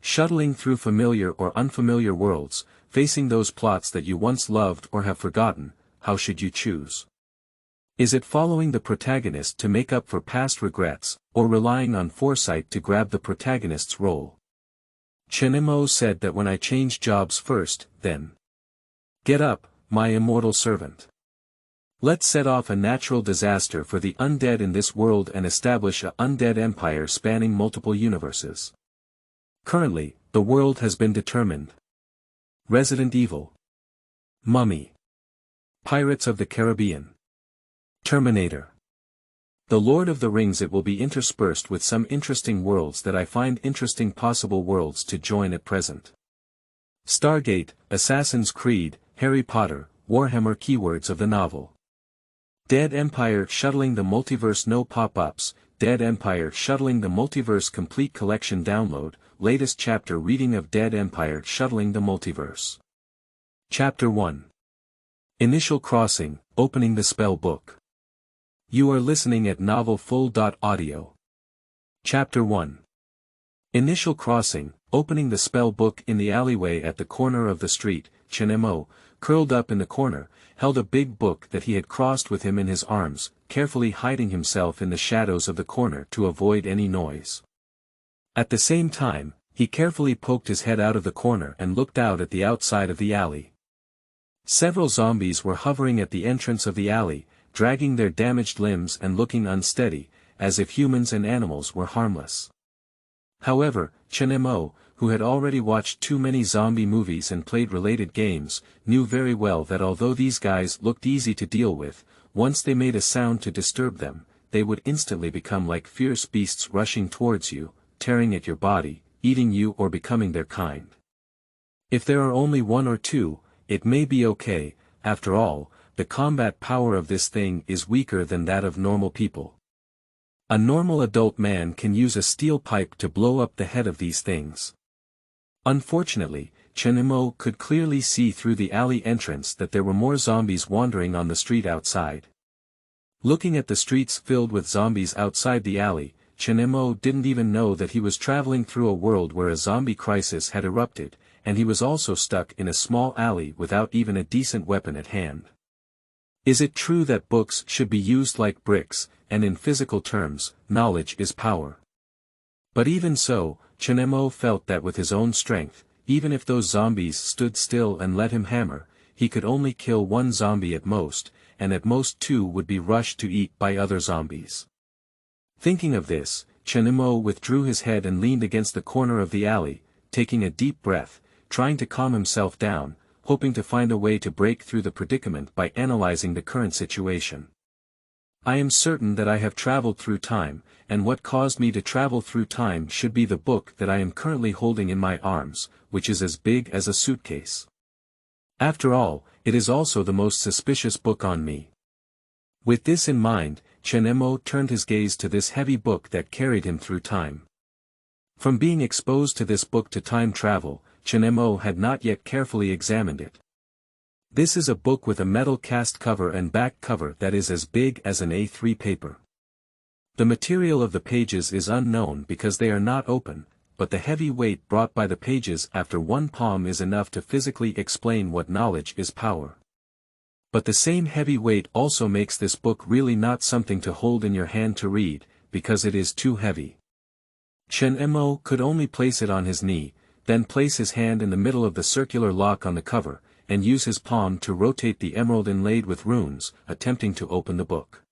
Shuttling through familiar or unfamiliar worlds, facing those plots that you once loved or have forgotten, how should you choose? Is it following the protagonist to make up for past regrets, or relying on foresight to grab the protagonist's role? Chen Mo said that when I change jobs first, then get up, my immortal servant. Let's set off a natural disaster for the undead in this world and establish a undead empire spanning multiple universes. Currently, the world has been determined. Resident Evil, Mummy, Pirates of the Caribbean, Terminator. The Lord of the Rings. It will be interspersed with some interesting worlds that I find interesting possible worlds to join at present. Stargate, Assassin's Creed, Harry Potter, Warhammer. Keywords of the novel. Dead Empire Shuttling the Multiverse. No pop-ups. Dead Empire Shuttling the Multiverse Complete Collection Download, latest chapter reading of Dead Empire Shuttling the Multiverse. Chapter 1. Initial Crossing, Opening the Spell Book. You are listening at novelfull.audio. Chapter 1. Initial Crossing, Opening the Spell Book. In the alleyway at the corner of the street, Chen Mo, curled up in the corner, held a big book that he had crossed with him in his arms, carefully hiding himself in the shadows of the corner to avoid any noise. At the same time, he carefully poked his head out of the corner and looked out at the outside of the alley. Several zombies were hovering at the entrance of the alley, dragging their damaged limbs and looking unsteady, as if humans and animals were harmless. However, Chen Mo, who had already watched too many zombie movies and played related games, knew very well that although these guys looked easy to deal with, once they made a sound to disturb them, they would instantly become like fierce beasts rushing towards you, tearing at your body, eating you or becoming their kind. If there are only one or two, it may be okay. After all, the combat power of this thing is weaker than that of normal people. A normal adult man can use a steel pipe to blow up the head of these things. Unfortunately, Chen Mo could clearly see through the alley entrance that there were more zombies wandering on the street outside. Looking at the streets filled with zombies outside the alley, Chen Mo didn't even know that he was traveling through a world where a zombie crisis had erupted, and he was also stuck in a small alley without even a decent weapon at hand. Is it true that books should be used like bricks, and in physical terms, knowledge is power? But even so, Chen Mo felt that with his own strength, even if those zombies stood still and let him hammer, he could only kill one zombie at most, and at most two would be rushed to eat by other zombies. Thinking of this, Chen Mo withdrew his head and leaned against the corner of the alley, taking a deep breath, trying to calm himself down, hoping to find a way to break through the predicament by analyzing the current situation. I am certain that I have traveled through time, and what caused me to travel through time should be the book that I am currently holding in my arms, which is as big as a suitcase. After all, it is also the most suspicious book on me. With this in mind, Chen Mo turned his gaze to this heavy book that carried him through time. From being exposed to this book to time travel, Chen Mo had not yet carefully examined it. This is a book with a metal cast cover and back cover that is as big as an A3 paper. The material of the pages is unknown because they are not open, but the heavy weight brought by the pages after one palm is enough to physically explain what knowledge is power. But the same heavy weight also makes this book really not something to hold in your hand to read, because it is too heavy. Chen Mo could only place it on his knee, then place his hand in the middle of the circular lock on the cover, and use his palm to rotate the emerald inlaid with runes, attempting to open the book.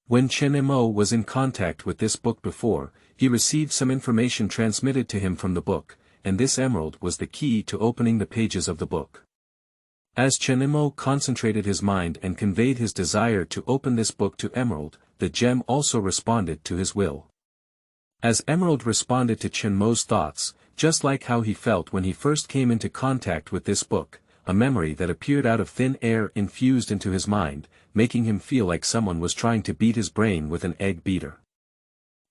When Chen Mo was in contact with this book before, he received some information transmitted to him from the book, and this emerald was the key to opening the pages of the book. As Chen Mo concentrated his mind and conveyed his desire to open this book to Emerald, the gem also responded to his will. As Emerald responded to Chen Mo's thoughts, just like how he felt when he first came into contact with this book, a memory that appeared out of thin air infused into his mind, making him feel like someone was trying to beat his brain with an egg beater.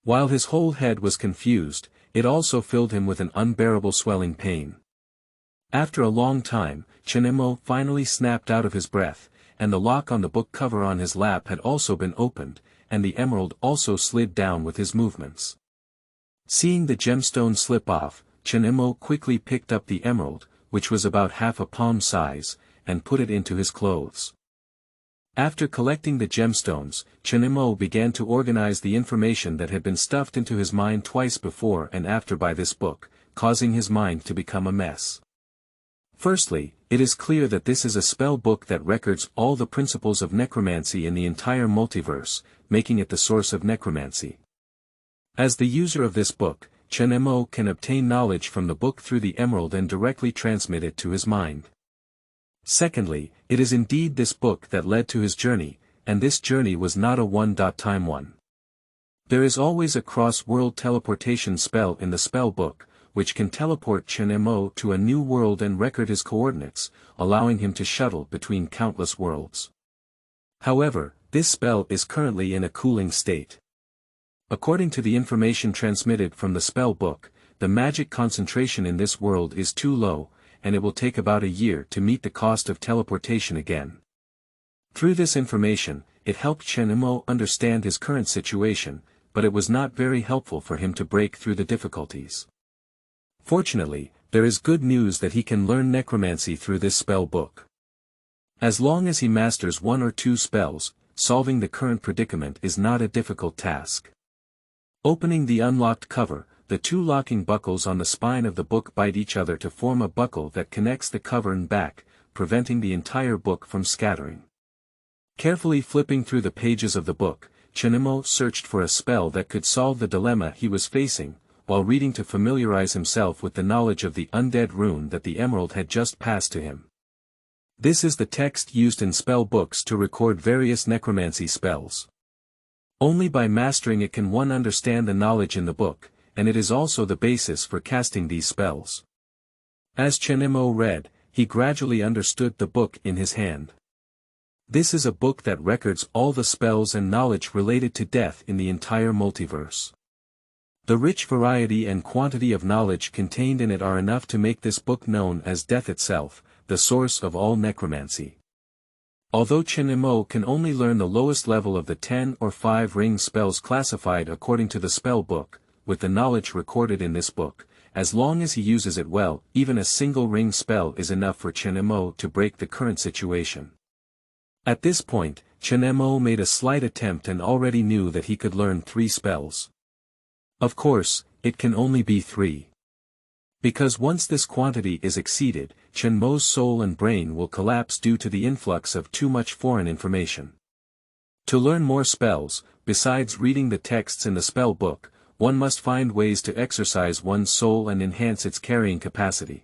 While his whole head was confused, it also filled him with an unbearable swelling pain. After a long time, Chen Mo finally snapped out of his breath, and the lock on the book cover on his lap had also been opened, and the emerald also slid down with his movements. Seeing the gemstone slip off, Chen Mo quickly picked up the emerald, which was about half a palm size, and put it into his clothes. After collecting the gemstones, Chen Mo began to organize the information that had been stuffed into his mind twice before and after by this book, causing his mind to become a mess. Firstly, it is clear that this is a spell book that records all the principles of necromancy in the entire multiverse, making it the source of necromancy. As the user of this book, Chen Mo can obtain knowledge from the book through the emerald and directly transmit it to his mind. Secondly, it is indeed this book that led to his journey, and this journey was not a one-time one. There is always a cross-world teleportation spell in the spell book, which can teleport Chen Mo to a new world and record his coordinates, allowing him to shuttle between countless worlds. However, this spell is currently in a cooling state. According to the information transmitted from the spell book, the magic concentration in this world is too low, and it will take about a year to meet the cost of teleportation again. Through this information, it helped Chen Mo understand his current situation, but it was not very helpful for him to break through the difficulties. Fortunately, there is good news that he can learn necromancy through this spell book. As long as he masters one or two spells, solving the current predicament is not a difficult task. Opening the unlocked cover, the two locking buckles on the spine of the book bite each other to form a buckle that connects the cover and back, preventing the entire book from scattering. Carefully flipping through the pages of the book, Chen Mo searched for a spell that could solve the dilemma he was facing, while reading to familiarize himself with the knowledge of the undead rune that the emerald had just passed to him. This is the text used in spell books to record various necromancy spells. Only by mastering it can one understand the knowledge in the book, and it is also the basis for casting these spells. As Chen Mo read, he gradually understood the book in his hand. This is a book that records all the spells and knowledge related to death in the entire multiverse. The rich variety and quantity of knowledge contained in it are enough to make this book known as death itself, the source of all necromancy. Although Chen Mo can only learn the lowest level of the 10 or 5 ring spells classified according to the spell book, with the knowledge recorded in this book, as long as he uses it well, even a single ring spell is enough for Chen Mo to break the current situation. At this point, Chen Mo made a slight attempt and already knew that he could learn 3 spells. Of course, it can only be 3. Because once this quantity is exceeded, Chen Mo's soul and brain will collapse due to the influx of too much foreign information. To learn more spells, besides reading the texts in the spell book, one must find ways to exercise one's soul and enhance its carrying capacity.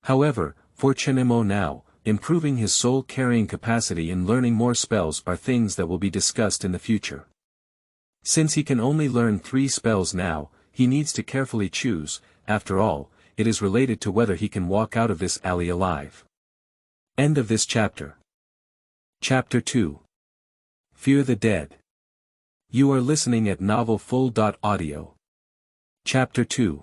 However, for Chen Mo now, improving his soul carrying capacity and learning more spells are things that will be discussed in the future. Since he can only learn 3 spells now, he needs to carefully choose. After all, it is related to whether he can walk out of this alley alive. End of this chapter. Chapter 2. Fear the Dead. You are listening at novelfull.audio. Chapter 2.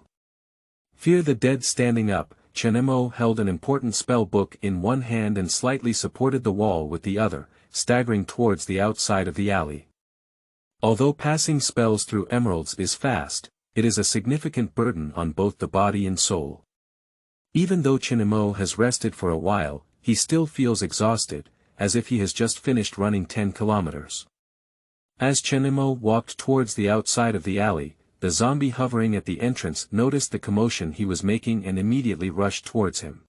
Fear the Dead. Standing up, Chen Mo held an important spell book in one hand and slightly supported the wall with the other, staggering towards the outside of the alley. Although passing spells through emeralds is fast, it is a significant burden on both the body and soul. Even though Chen Mo has rested for a while, he still feels exhausted, as if he has just finished running 10 kilometers. As Chen Mo walked towards the outside of the alley, the zombie hovering at the entrance noticed the commotion he was making and immediately rushed towards him.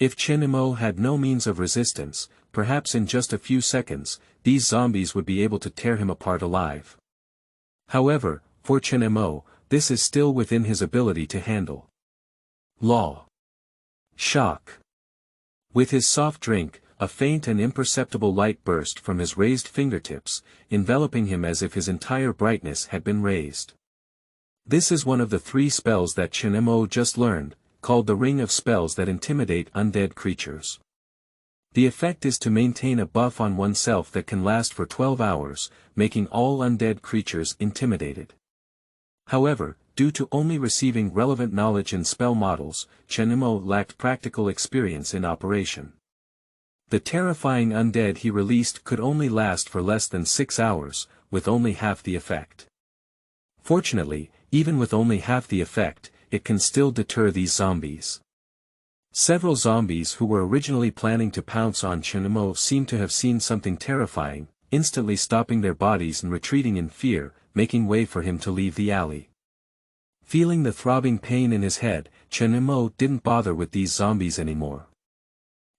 If Chen Mo had no means of resistance, perhaps in just a few seconds, these zombies would be able to tear him apart alive. However, for Chen Mo, this is still within his ability to handle. Law. Shock. With his soft drink, a faint and imperceptible light burst from his raised fingertips, enveloping him as if his entire brightness had been raised. This is one of the 3 spells that Chen Mo just learned, called the Ring of Spells that intimidate undead creatures. The effect is to maintain a buff on oneself that can last for 12 hours, making all undead creatures intimidated. However, due to only receiving relevant knowledge in spell models, Chen Mo lacked practical experience in operation. The terrifying undead he released could only last for less than 6 hours, with only half the effect. Fortunately, even with only half the effect, it can still deter these zombies. Several zombies who were originally planning to pounce on Chen Mo seem to have seen something terrifying, instantly stopping their bodies and retreating in fear, making way for him to leave the alley. Feeling the throbbing pain in his head, Chen Mo didn't bother with these zombies anymore.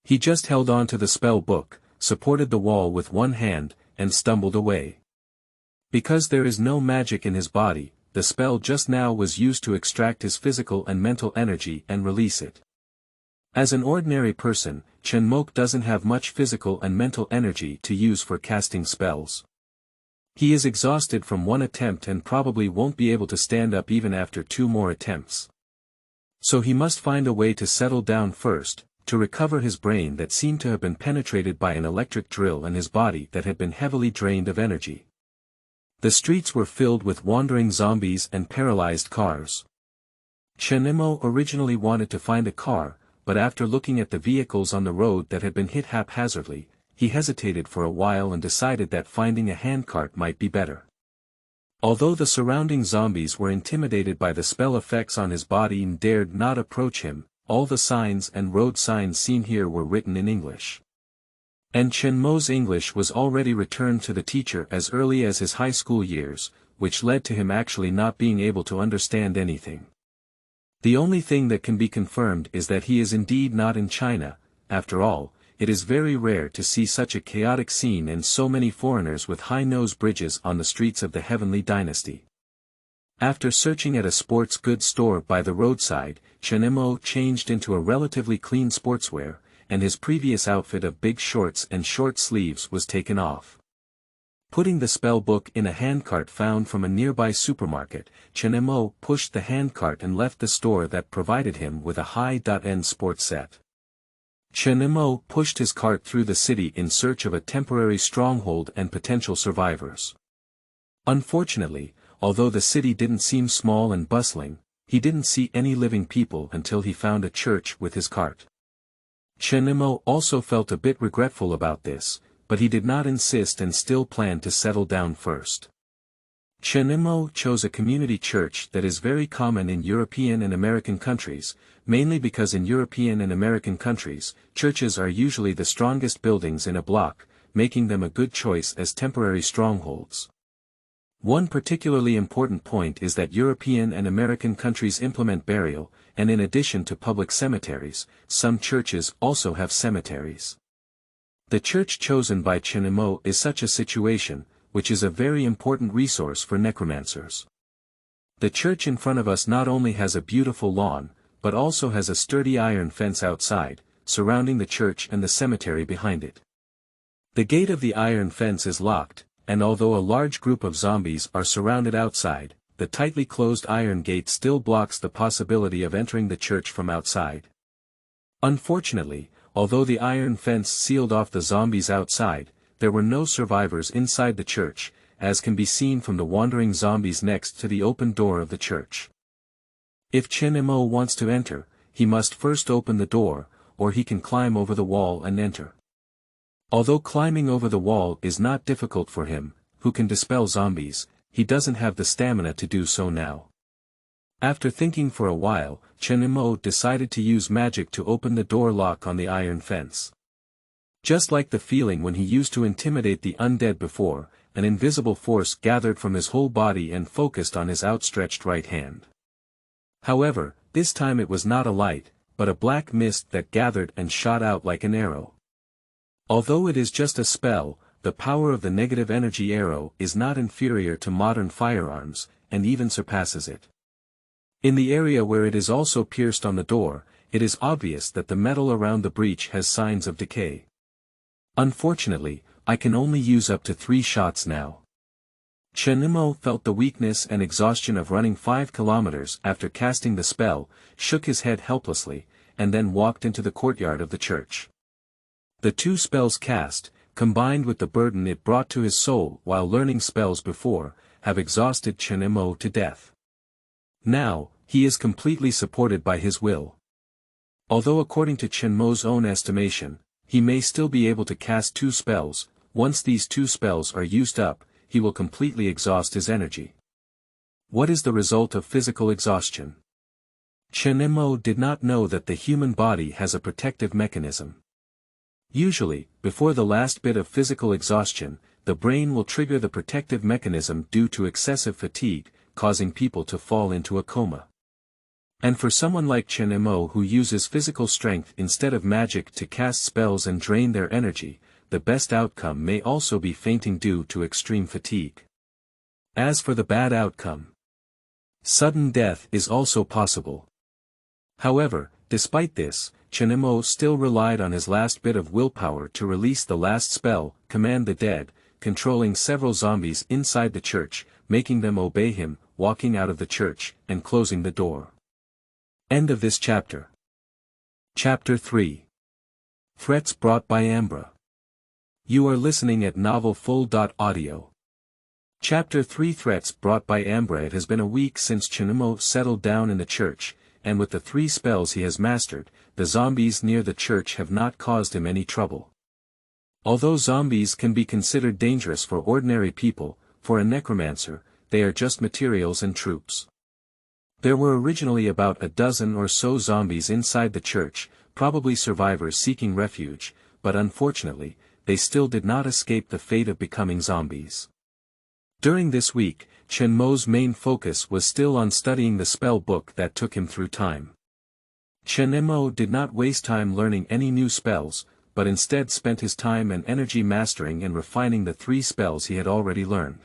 He just held on to the spell book, supported the wall with one hand, and stumbled away. Because there is no magic in his body, the spell just now was used to extract his physical and mental energy and release it. As an ordinary person, Chen Mo doesn't have much physical and mental energy to use for casting spells. He is exhausted from one attempt and probably won't be able to stand up even after 2 more attempts. So he must find a way to settle down first, to recover his brain that seemed to have been penetrated by an electric drill and his body that had been heavily drained of energy. The streets were filled with wandering zombies and paralyzed cars. Chen Mo originally wanted to find a car, but after looking at the vehicles on the road that had been hit haphazardly, he hesitated for a while and decided that finding a handcart might be better. Although the surrounding zombies were intimidated by the spell effects on his body and dared not approach him, all the signs and road signs seen here were written in English. And Chen Mo's English was already returned to the teacher as early as his high school years, which led to him actually not being able to understand anything. The only thing that can be confirmed is that he is indeed not in China. After all, it is very rare to see such a chaotic scene and so many foreigners with high-nose bridges on the streets of the Heavenly Dynasty. After searching at a sports goods store by the roadside, Chen Mo changed into a relatively clean sportswear, and his previous outfit of big shorts and short sleeves was taken off. Putting the spell book in a handcart found from a nearby supermarket, Chen Mo pushed the handcart and left the store that provided him with a high-end sports set. Chen Mo pushed his cart through the city in search of a temporary stronghold and potential survivors. Unfortunately, although the city didn't seem small and bustling, he didn't see any living people until he found a church with his cart. Chen Mo also felt a bit regretful about this, but he did not insist and still planned to settle down first. Chen Mo chose a community church that is very common in European and American countries, mainly because in European and American countries, churches are usually the strongest buildings in a block, making them a good choice as temporary strongholds. One particularly important point is that European and American countries implement burial, and in addition to public cemeteries, some churches also have cemeteries. The church chosen by Chen Mo is such a situation, which is a very important resource for necromancers. The church in front of us not only has a beautiful lawn, but also has a sturdy iron fence outside, surrounding the church and the cemetery behind it. The gate of the iron fence is locked, and although a large group of zombies are surrounded outside, the tightly closed iron gate still blocks the possibility of entering the church from outside. Unfortunately, although the iron fence sealed off the zombies outside, there were no survivors inside the church, as can be seen from the wandering zombies next to the open door of the church. If Chen Mo wants to enter, he must first open the door, or he can climb over the wall and enter. Although climbing over the wall is not difficult for him, who can dispel zombies, he doesn't have the stamina to do so now. After thinking for a while, Chen Mo decided to use magic to open the door lock on the iron fence. Just like the feeling when he used to intimidate the undead before, an invisible force gathered from his whole body and focused on his outstretched right hand. However, this time it was not a light, but a black mist that gathered and shot out like an arrow. Although it is just a spell, the power of the negative energy arrow is not inferior to modern firearms, and even surpasses it. In the area where it is also pierced on the door, it is obvious that the metal around the breach has signs of decay. Unfortunately, I can only use up to 3 shots now. Chen Mo felt the weakness and exhaustion of running 5 kilometers after casting the spell, shook his head helplessly, and then walked into the courtyard of the church. The 2 spells cast, combined with the burden it brought to his soul while learning spells before, have exhausted Chen Mo to death. Now, he is completely supported by his will. Although according to Chen Mo's own estimation, he may still be able to cast 2 spells, once these 2 spells are used up, he will completely exhaust his energy. What is the result of physical exhaustion? Chen Mo did not know that the human body has a protective mechanism. Usually, before the last bit of physical exhaustion, the brain will trigger the protective mechanism due to excessive fatigue, causing people to fall into a coma. And for someone like Chen Mo who uses physical strength instead of magic to cast spells and drain their energy, the best outcome may also be fainting due to extreme fatigue. As for the bad outcome, sudden death is also possible. However, despite this, Chen Mo still relied on his last bit of willpower to release the last spell, Command the Dead, controlling several zombies inside the church, making them obey him, walking out of the church, and closing the door. End of this chapter. Chapter 3. Threats brought by Ambra. You are listening at novelfull.audio. Chapter 3. Threats brought by Ambra. It has been a week since Chen Mo settled down in the church, and with the 3 spells he has mastered, the zombies near the church have not caused him any trouble. Although zombies can be considered dangerous for ordinary people, for a necromancer, they are just materials and troops. There were originally about a dozen or so zombies inside the church, probably survivors seeking refuge, but unfortunately, they still did not escape the fate of becoming zombies. During this week, Chen Mo's main focus was still on studying the spell book that took him through time. Chen Mo did not waste time learning any new spells, but instead spent his time and energy mastering and refining the 3 spells he had already learned.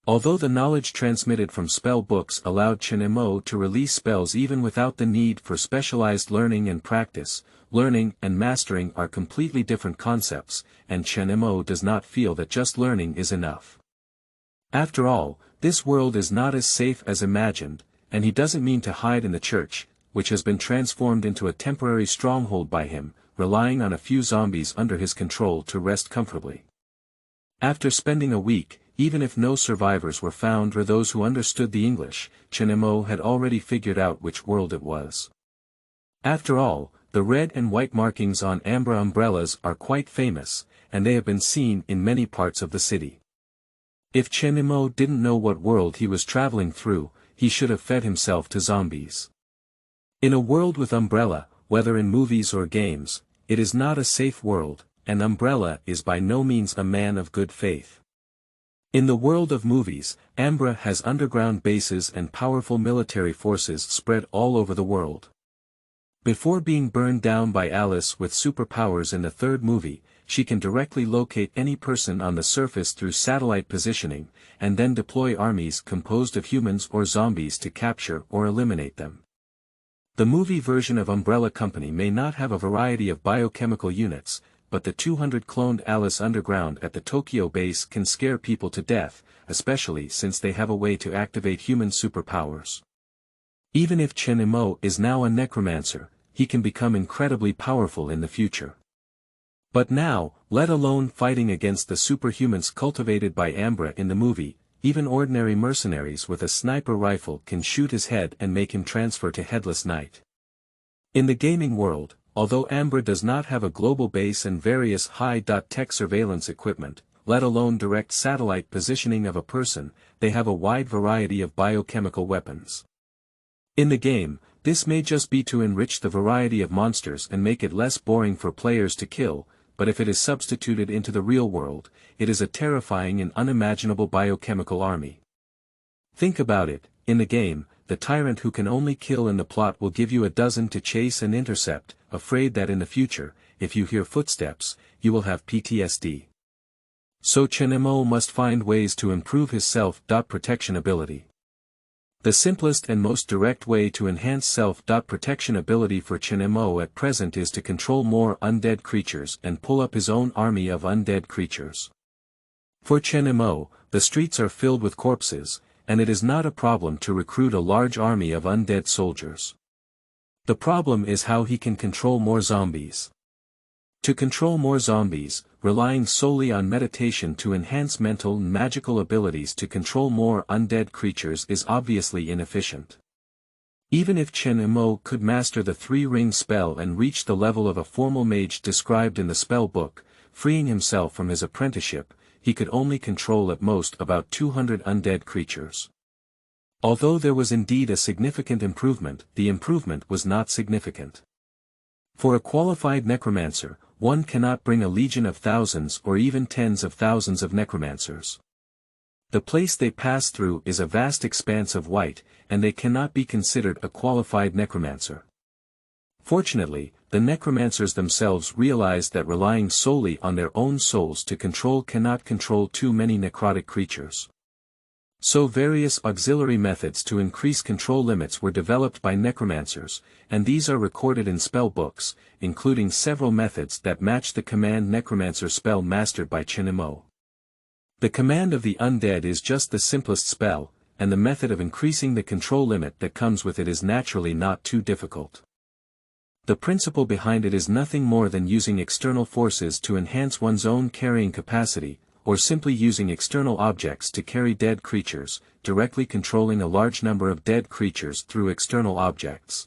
Although the knowledge transmitted from spell books allowed Chen Mo to release spells even without the need for specialized learning and practice, learning and mastering are completely different concepts, and Chen Mo does not feel that just learning is enough. After all, this world is not as safe as imagined, and he doesn't mean to hide in the church, which has been transformed into a temporary stronghold by him, relying on a few zombies under his control to rest comfortably. After spending a week, even if no survivors were found or those who understood the English, Chen Mo had already figured out which world it was. After all, the red and white markings on Ambra umbrellas are quite famous, and they have been seen in many parts of the city. If Chen Mo didn't know what world he was traveling through, he should have fed himself to zombies. In a world with Umbrella, whether in movies or games, it is not a safe world, and Umbrella is by no means a man of good faith. In the world of movies, Ambra has underground bases and powerful military forces spread all over the world. Before being burned down by Alice with superpowers in the 3rd movie, she can directly locate any person on the surface through satellite positioning, and then deploy armies composed of humans or zombies to capture or eliminate them. The movie version of Umbrella Company may not have a variety of biochemical units, but the 200 cloned Alice underground at the Tokyo base can scare people to death, especially since they have a way to activate human superpowers. Even if Chen Mo is now a necromancer, he can become incredibly powerful in the future. But now, let alone fighting against the superhumans cultivated by Ambra in the movie, even ordinary mercenaries with a sniper rifle can shoot his head and make him transfer to Headless Knight. In the gaming world, although Ambra does not have a global base and various high-tech surveillance equipment, let alone direct satellite positioning of a person, they have a wide variety of biochemical weapons. In the game, this may just be to enrich the variety of monsters and make it less boring for players to kill, but if it is substituted into the real world, it is a terrifying and unimaginable biochemical army. Think about it, in the game, the tyrant who can only kill in the plot will give you a dozen to chase and intercept, afraid that in the future, if you hear footsteps, you will have PTSD. So Chen Mo must find ways to improve his self-protection ability. The simplest and most direct way to enhance self-protection ability for Chen Mo at present is to control more undead creatures and pull up his own army of undead creatures. For Chen Mo, the streets are filled with corpses, and it is not a problem to recruit a large army of undead soldiers. The problem is how he can control more zombies. To control more zombies, relying solely on meditation to enhance mental and magical abilities to control more undead creatures is obviously inefficient. Even if Chen Mo could master the 3-ring spell and reach the level of a formal mage described in the spell book, freeing himself from his apprenticeship, he could only control at most about 200 undead creatures. Although there was indeed a significant improvement, the improvement was not significant. For a qualified necromancer, one cannot bring a legion of thousands or even tens of thousands of necromancers. The place they pass through is a vast expanse of white, and they cannot be considered a qualified necromancer. Fortunately, the necromancers themselves realized that relying solely on their own souls to control cannot control too many necrotic creatures. So various auxiliary methods to increase control limits were developed by necromancers, and these are recorded in spell books, including several methods that match the command necromancer spell mastered by Chen Mo. The command of the undead is just the simplest spell, and the method of increasing the control limit that comes with it is naturally not too difficult. The principle behind it is nothing more than using external forces to enhance one's own carrying capacity, or simply using external objects to carry dead creatures, directly controlling a large number of dead creatures through external objects.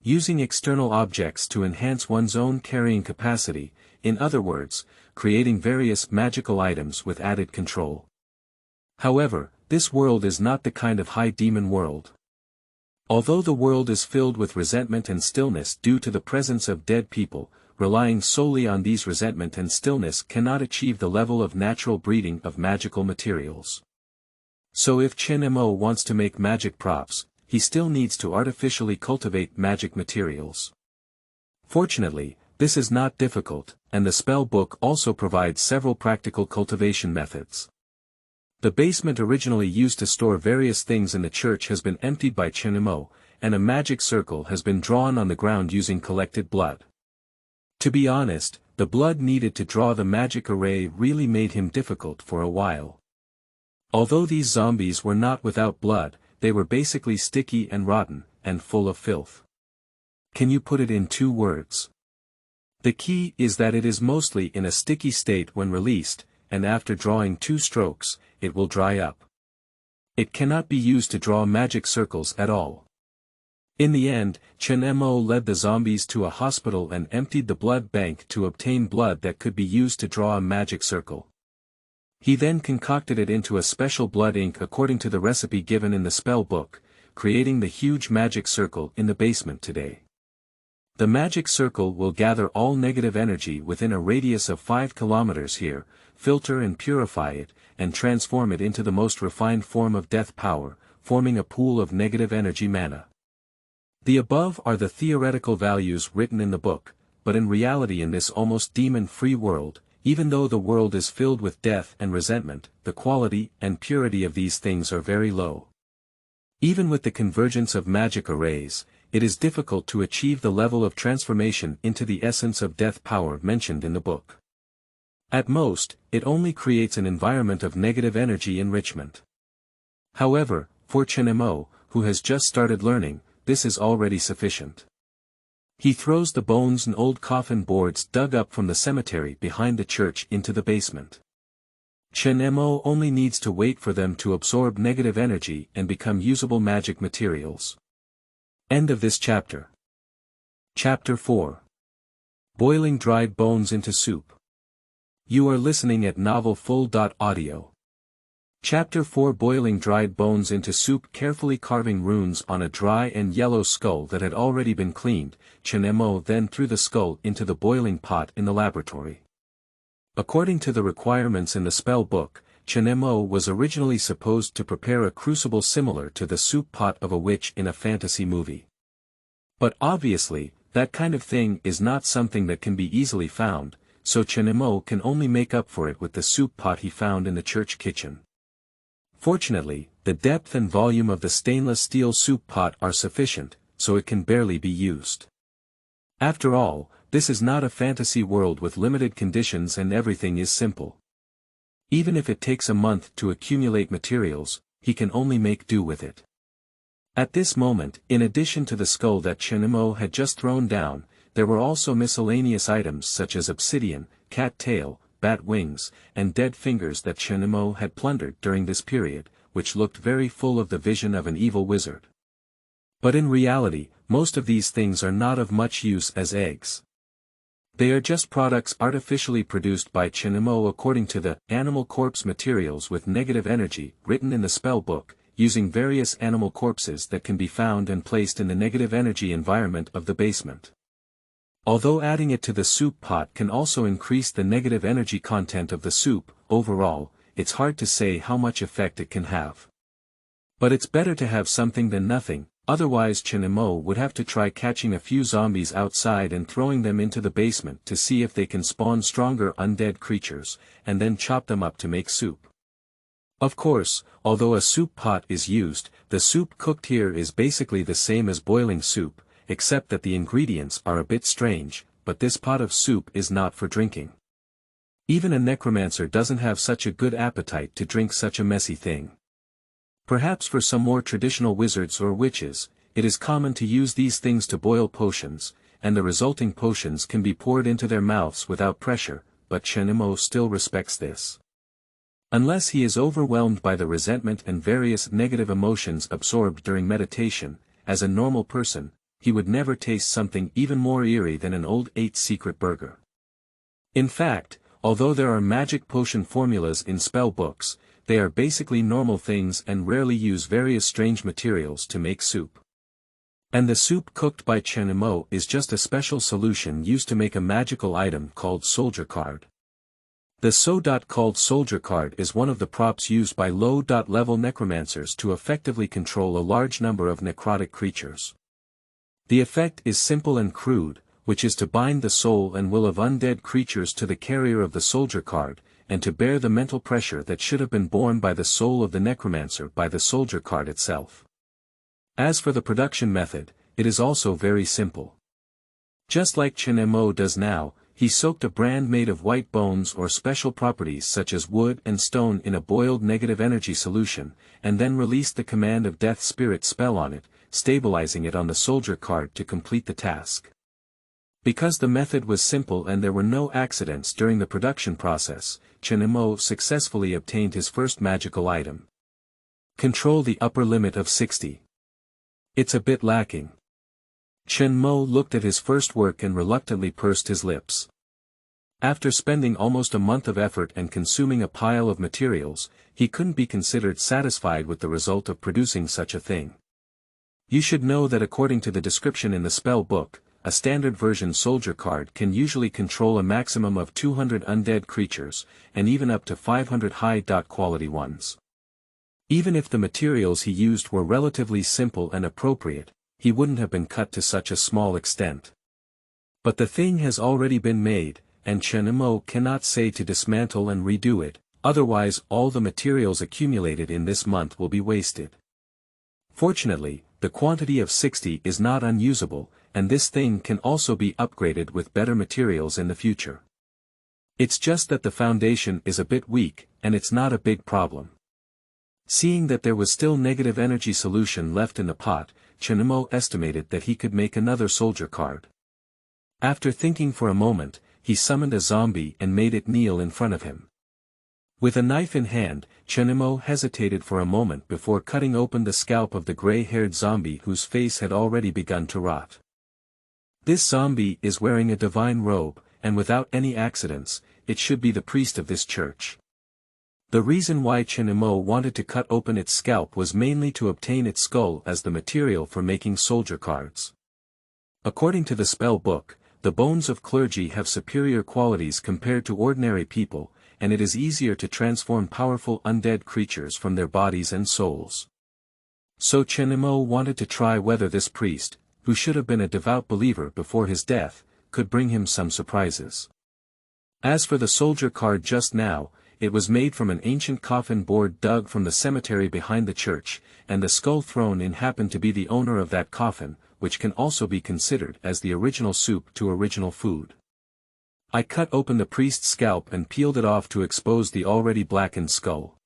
Using external objects to enhance one's own carrying capacity, in other words, creating various magical items with added control. However, this world is not the kind of high demon world. Although the world is filled with resentment and stillness due to the presence of dead people, relying solely on these resentment and stillness cannot achieve the level of natural breeding of magical materials. So if Chen Mo wants to make magic props, he still needs to artificially cultivate magic materials. Fortunately, this is not difficult, and the spell book also provides several practical cultivation methods. The basement originally used to store various things in the church has been emptied by Chen Mo, and a magic circle has been drawn on the ground using collected blood. To be honest, the blood needed to draw the magic array really made him difficult for a while. Although these zombies were not without blood, they were basically sticky and rotten, and full of filth. Can you put it in 2 words? The key is that it is mostly in a sticky state when released, and after drawing 2 strokes, it will dry up. It cannot be used to draw magic circles at all. In the end, Chen Mo led the zombies to a hospital and emptied the blood bank to obtain blood that could be used to draw a magic circle. He then concocted it into a special blood ink according to the recipe given in the spell book, creating the huge magic circle in the basement today. The magic circle will gather all negative energy within a radius of 5 kilometers here, filter and purify it, and transform it into the most refined form of death power, forming a pool of negative energy mana. The above are the theoretical values written in the book, but in reality in this almost demon-free world, even though the world is filled with death and resentment, the quality and purity of these things are very low. Even with the convergence of magic arrays, it is difficult to achieve the level of transformation into the essence of death power mentioned in the book. At most, it only creates an environment of negative energy enrichment. However, for Chen Mo, who has just started learning, this is already sufficient. He throws the bones and old coffin boards dug up from the cemetery behind the church into the basement. Chen Mo only needs to wait for them to absorb negative energy and become usable magic materials. End of this chapter. Chapter 4. Boiling dried bones into soup. You are listening at novelfull.audio. Chapter 4. Boiling dried bones into soup. Carefully carving runes on a dry and yellow skull that had already been cleaned, Chen Mo then threw the skull into the boiling pot in the laboratory. According to the requirements in the spell book, Chen Mo was originally supposed to prepare a crucible similar to the soup pot of a witch in a fantasy movie. But obviously, that kind of thing is not something that can be easily found, so Chen Mo can only make up for it with the soup pot he found in the church kitchen. Fortunately, the depth and volume of the stainless steel soup pot are sufficient, so it can barely be used. After all, this is not a fantasy world with limited conditions and everything is simple. Even if it takes a month to accumulate materials, he can only make do with it. At this moment, in addition to the skull that Chen Mo had just thrown down, there were also miscellaneous items such as obsidian, cat tail, bat wings, and dead fingers that Chen Mo had plundered during this period, which looked very full of the vision of an evil wizard. But in reality, most of these things are not of much use as eggs. They are just products artificially produced by Chen Mo according to the animal corpse materials with negative energy written in the spell book. using various animal corpses that can be found and placed in the negative energy environment of the basement. Although adding it to the soup pot can also increase the negative energy content of the soup, overall, it's hard to say how much effect it can have. But it's better to have something than nothing, otherwise Chen Mo would have to try catching a few zombies outside and throwing them into the basement to see if they can spawn stronger undead creatures, and then chop them up to make soup. Of course, although a soup pot is used, the soup cooked here is basically the same as boiling soup, except that the ingredients are a bit strange, but this pot of soup is not for drinking. Even a necromancer doesn't have such a good appetite to drink such a messy thing. Perhaps for some more traditional wizards or witches, it is common to use these things to boil potions, and the resulting potions can be poured into their mouths without pressure, but Chen Mo still respects this. Unless he is overwhelmed by the resentment and various negative emotions absorbed during meditation, as a normal person, he would never taste something even more eerie than an old 8 secret burger. In fact, although there are magic potion formulas in spell books, they are basically normal things and rarely use various strange materials to make soup. And the soup cooked by Chen Mo is just a special solution used to make a magical item called soldier card. The so-called soldier card is one of the props used by low-level necromancers to effectively control a large number of necrotic creatures. The effect is simple and crude, which is to bind the soul and will of undead creatures to the carrier of the soldier card, and to bear the mental pressure that should have been borne by the soul of the necromancer by the soldier card itself. As for the production method, it is also very simple. Just like Chen Mo does now, he soaked a brand made of white bones or special properties such as wood and stone in a boiled negative energy solution, and then released the command of death spirit spell on it, stabilizing it on the soldier card to complete the task. Because the method was simple and there were no accidents during the production process, Chen Mo successfully obtained his first magical item. Control the upper limit of 60. It's a bit lacking. Chen Mo looked at his first work and reluctantly pursed his lips. After spending almost a month of effort and consuming a pile of materials, he couldn't be considered satisfied with the result of producing such a thing. You should know that according to the description in the spell book, a standard version soldier card can usually control a maximum of 200 undead creatures, and even up to 500 high-quality ones. Even if the materials he used were relatively simple and appropriate, he wouldn't have been cut to such a small extent. But the thing has already been made, and Chen Mo cannot say to dismantle and redo it, otherwise all the materials accumulated in this month will be wasted. Fortunately, the quantity of 60 is not unusable, and this thing can also be upgraded with better materials in the future. It's just that the foundation is a bit weak, and it's not a big problem. Seeing that there was still negative energy solution left in the pot, Chen Mo estimated that he could make another soldier card. After thinking for a moment, he summoned a zombie and made it kneel in front of him. With a knife in hand, Chen Mo hesitated for a moment before cutting open the scalp of the gray-haired zombie whose face had already begun to rot. This zombie is wearing a divine robe, and without any accidents, it should be the priest of this church. The reason why Chen Mo wanted to cut open its scalp was mainly to obtain its skull as the material for making soldier cards. According to the spell book, the bones of clergy have superior qualities compared to ordinary people, and it is easier to transform powerful undead creatures from their bodies and souls. So Chen Mo wanted to try whether this priest, who should have been a devout believer before his death, could bring him some surprises. As for the soldier card just now, it was made from an ancient coffin board dug from the cemetery behind the church, and the skull thrown in happened to be the owner of that coffin, which can also be considered as the original soup to original food. I cut open the priest's scalp and peeled it off to expose the already blackened skull.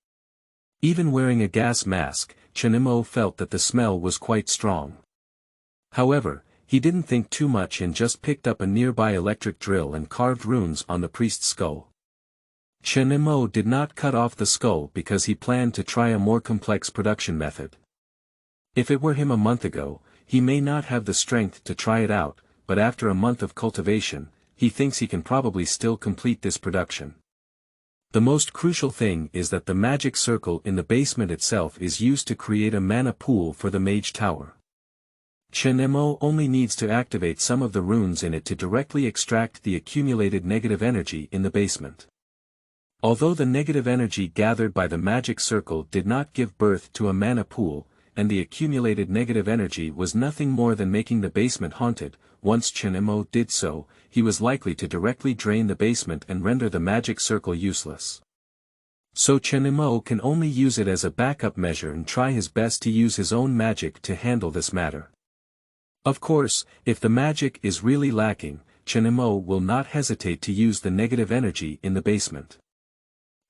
Even wearing a gas mask, Chen Mo felt that the smell was quite strong. However, he didn't think too much and just picked up a nearby electric drill and carved runes on the priest's skull. Chen Mo did not cut off the skull because he planned to try a more complex production method. If it were him a month ago, he may not have the strength to try it out, but after a month of cultivation, he thinks he can probably still complete this production. The most crucial thing is that the magic circle in the basement itself is used to create a mana pool for the mage tower. Chen Mo only needs to activate some of the runes in it to directly extract the accumulated negative energy in the basement. Although the negative energy gathered by the magic circle did not give birth to a mana pool, and the accumulated negative energy was nothing more than making the basement haunted, once Chen Mo did so, he was likely to directly drain the basement and render the magic circle useless. So Chen Mo can only use it as a backup measure and try his best to use his own magic to handle this matter. Of course, if the magic is really lacking, Chen Mo will not hesitate to use the negative energy in the basement.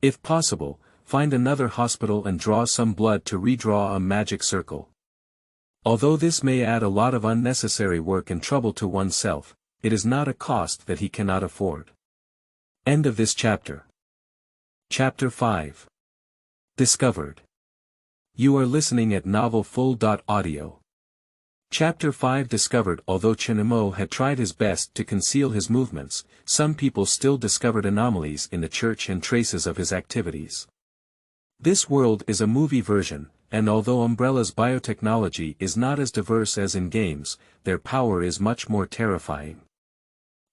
If possible, find another hospital and draw some blood to redraw a magic circle. Although this may add a lot of unnecessary work and trouble to oneself, it is not a cost that he cannot afford. End of this chapter. Chapter 5. Discovered. You are listening at novelfull.audio. Chapter 5 Discovered. Although Chen Mo had tried his best to conceal his movements, some people still discovered anomalies in the church and traces of his activities. This world is a movie version, and although Umbrella's biotechnology is not as diverse as in games, their power is much more terrifying.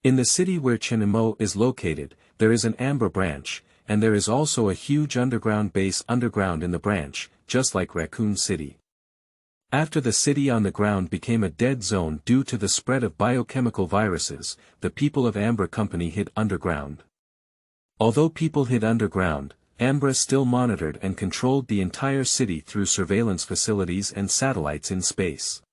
In the city where Chen Mo is located, there is an Ambra branch, and there is also a huge underground base underground in the branch, just like Raccoon City. After the city on the ground became a dead zone due to the spread of biochemical viruses, the people of Ambra Company hid underground. Although people hid underground, Ambra still monitored and controlled the entire city through surveillance facilities and satellites in space.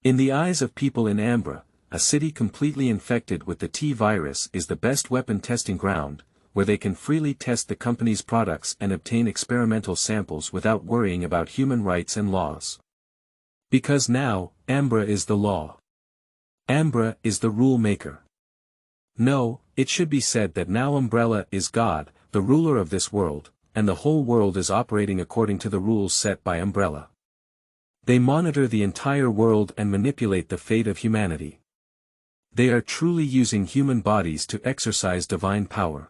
In the eyes of people in Ambra, a city completely infected with the T-virus is the best weapon testing ground, where they can freely test the company's products and obtain experimental samples without worrying about human rights and laws. Because now, Ambra is the law. Ambra is the rule maker. No, it should be said that now Umbrella is God, the ruler of this world, and the whole world is operating according to the rules set by Umbrella. They monitor the entire world and manipulate the fate of humanity. They are truly using human bodies to exercise divine power.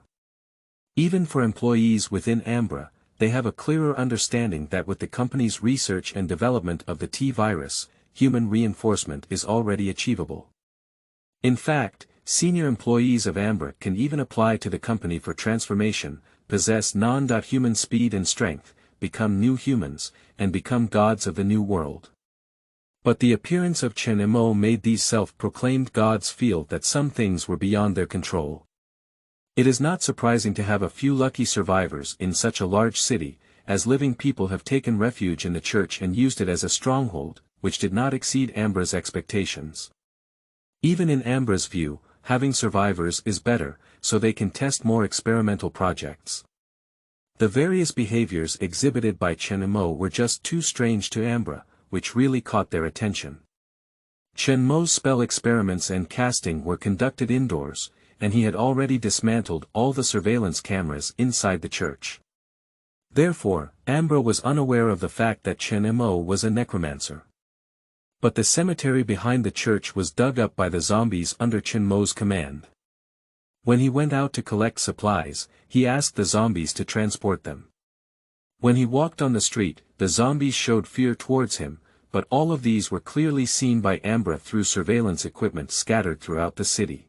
Even for employees within Ambra, they have a clearer understanding that with the company's research and development of the T-virus, human reinforcement is already achievable. In fact, senior employees of Ambra can even apply to the company for transformation, possess non-human speed and strength, become new humans, and become gods of the new world. But the appearance of Chen Mo made these self-proclaimed gods feel that some things were beyond their control. It is not surprising to have a few lucky survivors in such a large city, as living people have taken refuge in the church and used it as a stronghold, which did not exceed Ambra's expectations. Even in Ambra's view, having survivors is better, so they can test more experimental projects. The various behaviors exhibited by Chen Mo were just too strange to Ambra, which really caught their attention. Chen Mo's spell experiments and casting were conducted indoors, and he had already dismantled all the surveillance cameras inside the church. Therefore, Ambra was unaware of the fact that Chen Mo was a necromancer. But the cemetery behind the church was dug up by the zombies under Chen Mo's command. When he went out to collect supplies, he asked the zombies to transport them. When he walked on the street, the zombies showed fear towards him, but all of these were clearly seen by Ambra through surveillance equipment scattered throughout the city.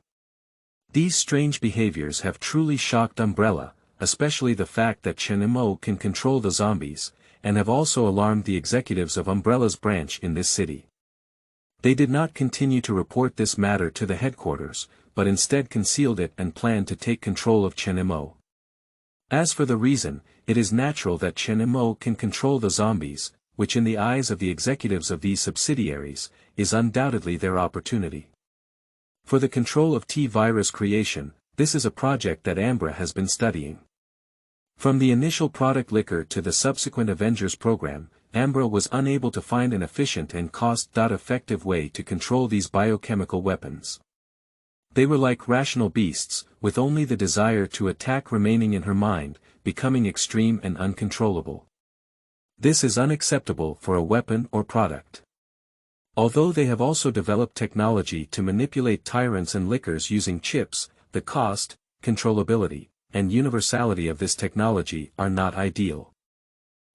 These strange behaviors have truly shocked Umbrella, especially the fact that Chen Mo can control the zombies, and have also alarmed the executives of Umbrella's branch in this city. They did not continue to report this matter to the headquarters, but instead concealed it and planned to take control of Chen Mo. As for the reason, it is natural that Chen Mo can control the zombies, which in the eyes of the executives of these subsidiaries, is undoubtedly their opportunity. For the control of T-virus creation, this is a project that Ambra has been studying. From the initial product Liquor to the subsequent Avengers program, Ambra was unable to find an efficient and cost-effective way to control these biochemical weapons. They were like rational beasts, with only the desire to attack remaining in her mind, becoming extreme and uncontrollable. This is unacceptable for a weapon or product. Although they have also developed technology to manipulate tyrants and liquors using chips, the cost, controllability, and universality of this technology are not ideal.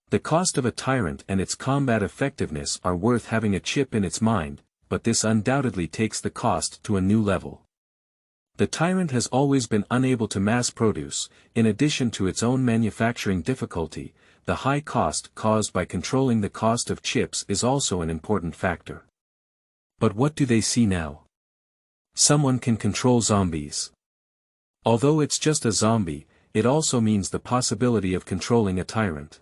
The cost of a tyrant and its combat effectiveness are worth having a chip in its mind, but this undoubtedly takes the cost to a new level. The tyrant has always been unable to mass produce, in addition to its own manufacturing difficulty. The high cost caused by controlling the cost of chips is also an important factor. But what do they see now? Someone can control zombies. Although it's just a zombie, it also means the possibility of controlling a tyrant.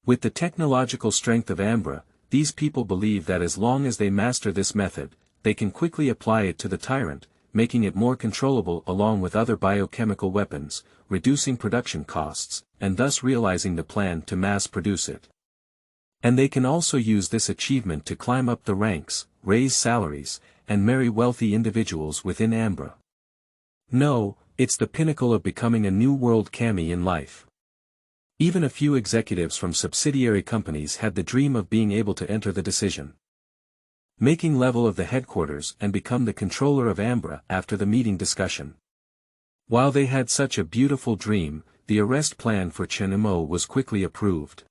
With the technological strength of Ambra, these people believe that as long as they master this method, they can quickly apply it to the tyrant, making it more controllable along with other biochemical weapons, reducing production costs, and thus realizing the plan to mass produce it. And they can also use this achievement to climb up the ranks, raise salaries, and marry wealthy individuals within Ambra. No, it's the pinnacle of becoming a new world kami in life. Even a few executives from subsidiary companies had the dream of being able to enter the decision-making level of the headquarters and become the controller of Ambra after the meeting discussion. While they had such a beautiful dream, the arrest plan for Chen Mo was quickly approved.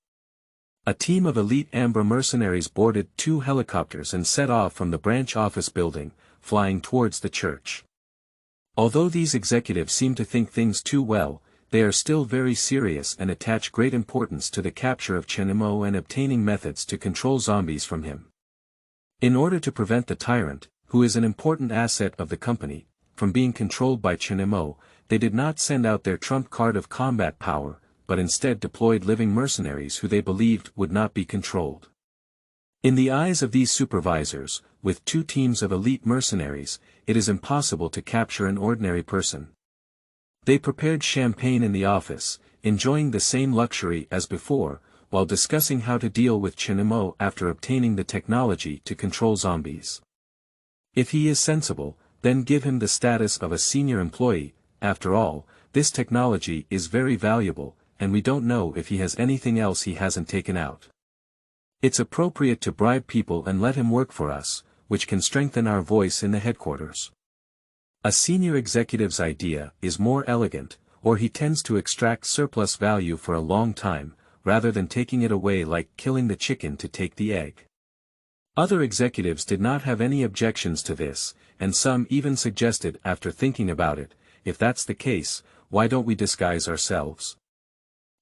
A team of elite Ambra mercenaries boarded 2 helicopters and set off from the branch office building, flying towards the church. Although these executives seem to think things too well, they are still very serious and attach great importance to the capture of Chen Mo and obtaining methods to control zombies from him. In order to prevent the tyrant, who is an important asset of the company, from being controlled by Chen Mo, they did not send out their trump card of combat power, but instead deployed living mercenaries who they believed would not be controlled. In the eyes of these supervisors, with 2 teams of elite mercenaries, it is impossible to capture an ordinary person. They prepared champagne in the office, enjoying the same luxury as before, while discussing how to deal with Chen Mo after obtaining the technology to control zombies. If he is sensible, then give him the status of a senior employee. After all, this technology is very valuable, and we don't know if he has anything else he hasn't taken out. It's appropriate to bribe people and let him work for us, which can strengthen our voice in the headquarters. A senior executive's idea is more elegant, or he tends to extract surplus value for a long time, rather than taking it away like killing the chicken to take the egg. Other executives did not have any objections to this, and some even suggested after thinking about it, if that's the case, why don't we disguise ourselves?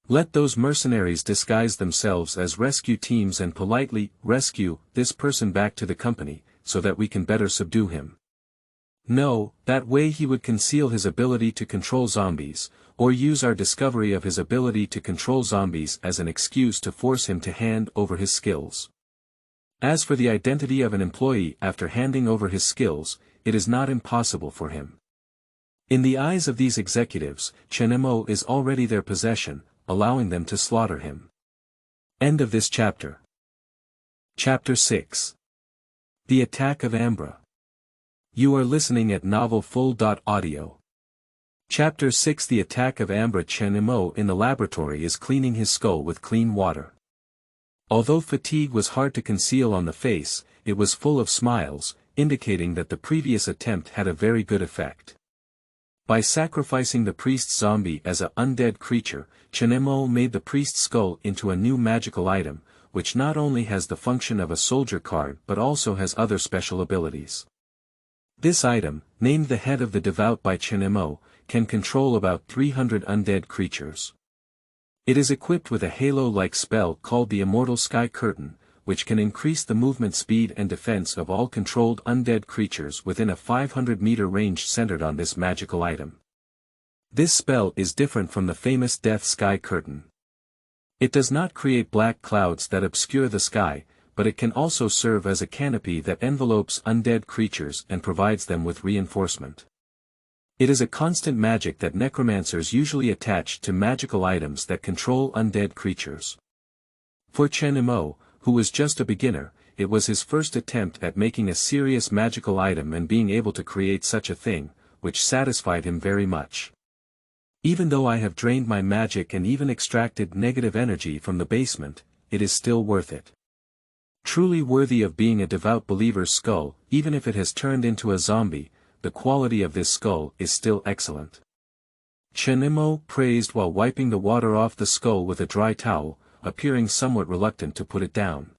Let those mercenaries disguise themselves as rescue teams and politely rescue this person back to the company, so that we can better subdue him. No, that way he would conceal his ability to control zombies, or use our discovery of his ability to control zombies as an excuse to force him to hand over his skills. As for the identity of an employee after handing over his skills, it is not impossible for him. In the eyes of these executives, Chen Mo is already their possession, allowing them to slaughter him. End of this chapter. Chapter 6. The Attack of Ambra. You are listening at novelfull.audio. Chapter 6. The Attack of Ambra. Chen Mo in the laboratory is cleaning his skull with clean water. Although fatigue was hard to conceal on the face, it was full of smiles, indicating that the previous attempt had a very good effect. By sacrificing the priest's zombie as an undead creature, Chen Mo made the priest's skull into a new magical item, which not only has the function of a soldier card but also has other special abilities. This item, named the Head of the Devout by Chen Mo, can control about 300 undead creatures. It is equipped with a halo-like spell called the Immortal Sky Curtain, which can increase the movement speed and defense of all controlled undead creatures within a 500-meter range centered on this magical item. This spell is different from the famous Death Sky Curtain. It does not create black clouds that obscure the sky, but it can also serve as a canopy that envelopes undead creatures and provides them with reinforcement. It is a constant magic that necromancers usually attach to magical items that control undead creatures. For Chen Mo, who was just a beginner, it was his first attempt at making a serious magical item and being able to create such a thing, which satisfied him very much. Even though I have drained my magic and even extracted negative energy from the basement, it is still worth it. Truly worthy of being a devout believer's skull, even if it has turned into a zombie, the quality of this skull is still excellent. Chen Mo praised while wiping the water off the skull with a dry towel, appearing somewhat reluctant to put it down.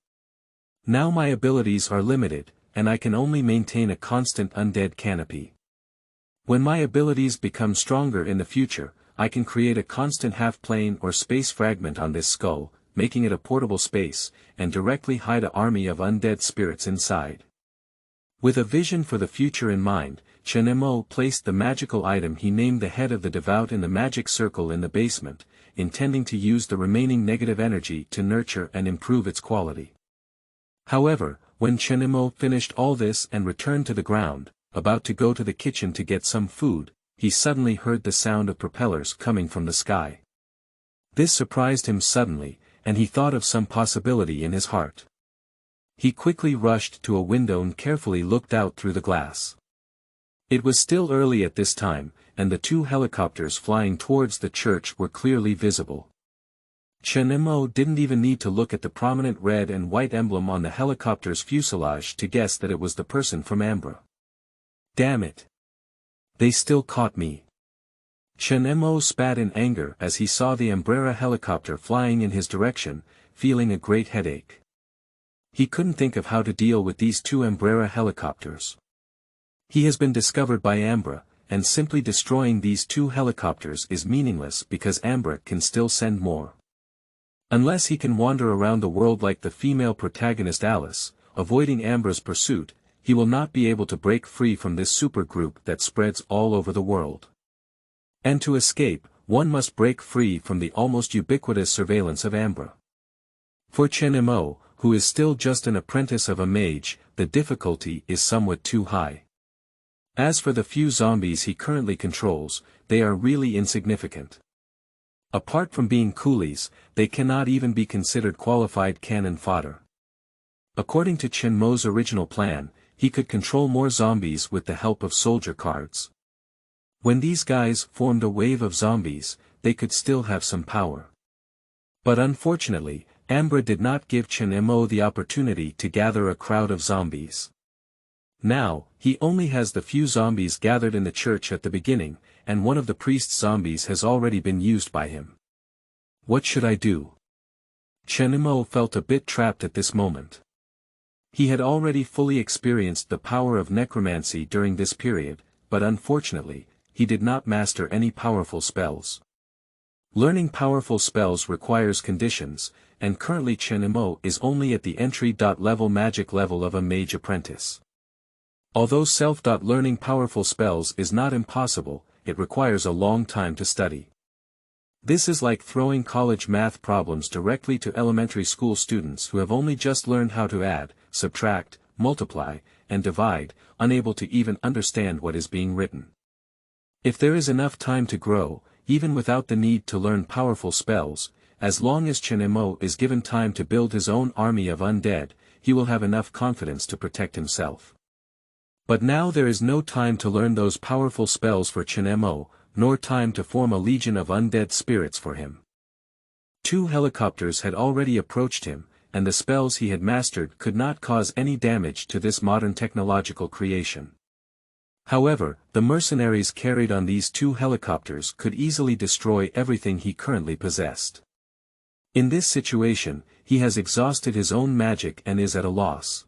Now my abilities are limited, and I can only maintain a constant undead canopy. When my abilities become stronger in the future, I can create a constant half-plane or space fragment on this skull, making it a portable space, and directly hide an army of undead spirits inside. With a vision for the future in mind, Chen Mo placed the magical item he named the Head of the Devout in the magic circle in the basement, intending to use the remaining negative energy to nurture and improve its quality. However, when Chen Mo finished all this and returned to the ground, about to go to the kitchen to get some food, he suddenly heard the sound of propellers coming from the sky. This surprised him suddenly, and he thought of some possibility in his heart. He quickly rushed to a window and carefully looked out through the glass. It was still early at this time, and the two helicopters flying towards the church were clearly visible. Chen Mo didn't even need to look at the prominent red and white emblem on the helicopter's fuselage to guess that it was the person from Ambra. Damn it! They still caught me. Chen Mo spat in anger as he saw the Ambra helicopter flying in his direction, feeling a great headache. He couldn't think of how to deal with these two Ambra helicopters. He has been discovered by Ambra, and simply destroying these two helicopters is meaningless because Ambra can still send more. Unless he can wander around the world like the female protagonist Alice, avoiding Ambra's pursuit, he will not be able to break free from this supergroup that spreads all over the world. And to escape, one must break free from the almost ubiquitous surveillance of Ambra. For Chen Mo, who is still just an apprentice of a mage, the difficulty is somewhat too high. As for the few zombies he currently controls, they are really insignificant. Apart from being coolies, they cannot even be considered qualified cannon fodder. According to Chen Mo's original plan, he could control more zombies with the help of soldier cards. When these guys formed a wave of zombies, they could still have some power. But unfortunately, Ambra did not give Chen Mo the opportunity to gather a crowd of zombies. Now, he only has the few zombies gathered in the church at the beginning, and one of the priest's zombies has already been used by him. What should I do? Chen Mo felt a bit trapped at this moment. He had already fully experienced the power of necromancy during this period, but unfortunately, he did not master any powerful spells. Learning powerful spells requires conditions, and currently Chen Mo is only at the entry-level magic level of a mage apprentice. Although self-learning powerful spells is not impossible, it requires a long time to study. This is like throwing college math problems directly to elementary school students who have only just learned how to add, subtract, multiply, and divide, unable to even understand what is being written. If there is enough time to grow, even without the need to learn powerful spells, as long as Chen Mo is given time to build his own army of undead, he will have enough confidence to protect himself. But now there is no time to learn those powerful spells for Chen Mo, nor time to form a legion of undead spirits for him. Two helicopters had already approached him, and the spells he had mastered could not cause any damage to this modern technological creation. However, the mercenaries carried on these two helicopters could easily destroy everything he currently possessed. In this situation, he has exhausted his own magic and is at a loss.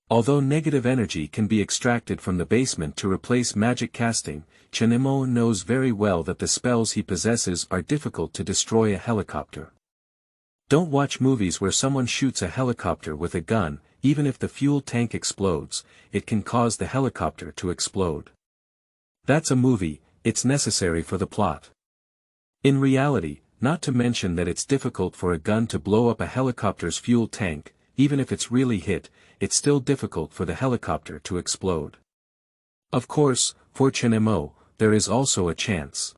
Although negative energy can be extracted from the basement to replace magic casting, Chen Mo knows very well that the spells he possesses are difficult to destroy a helicopter. Don't watch movies where someone shoots a helicopter with a gun. Even if the fuel tank explodes, it can cause the helicopter to explode. That's a movie, it's necessary for the plot. In reality, not to mention that it's difficult for a gun to blow up a helicopter's fuel tank, even if it's really hit, it's still difficult for the helicopter to explode. Of course, for Chen Mo, there is also a chance.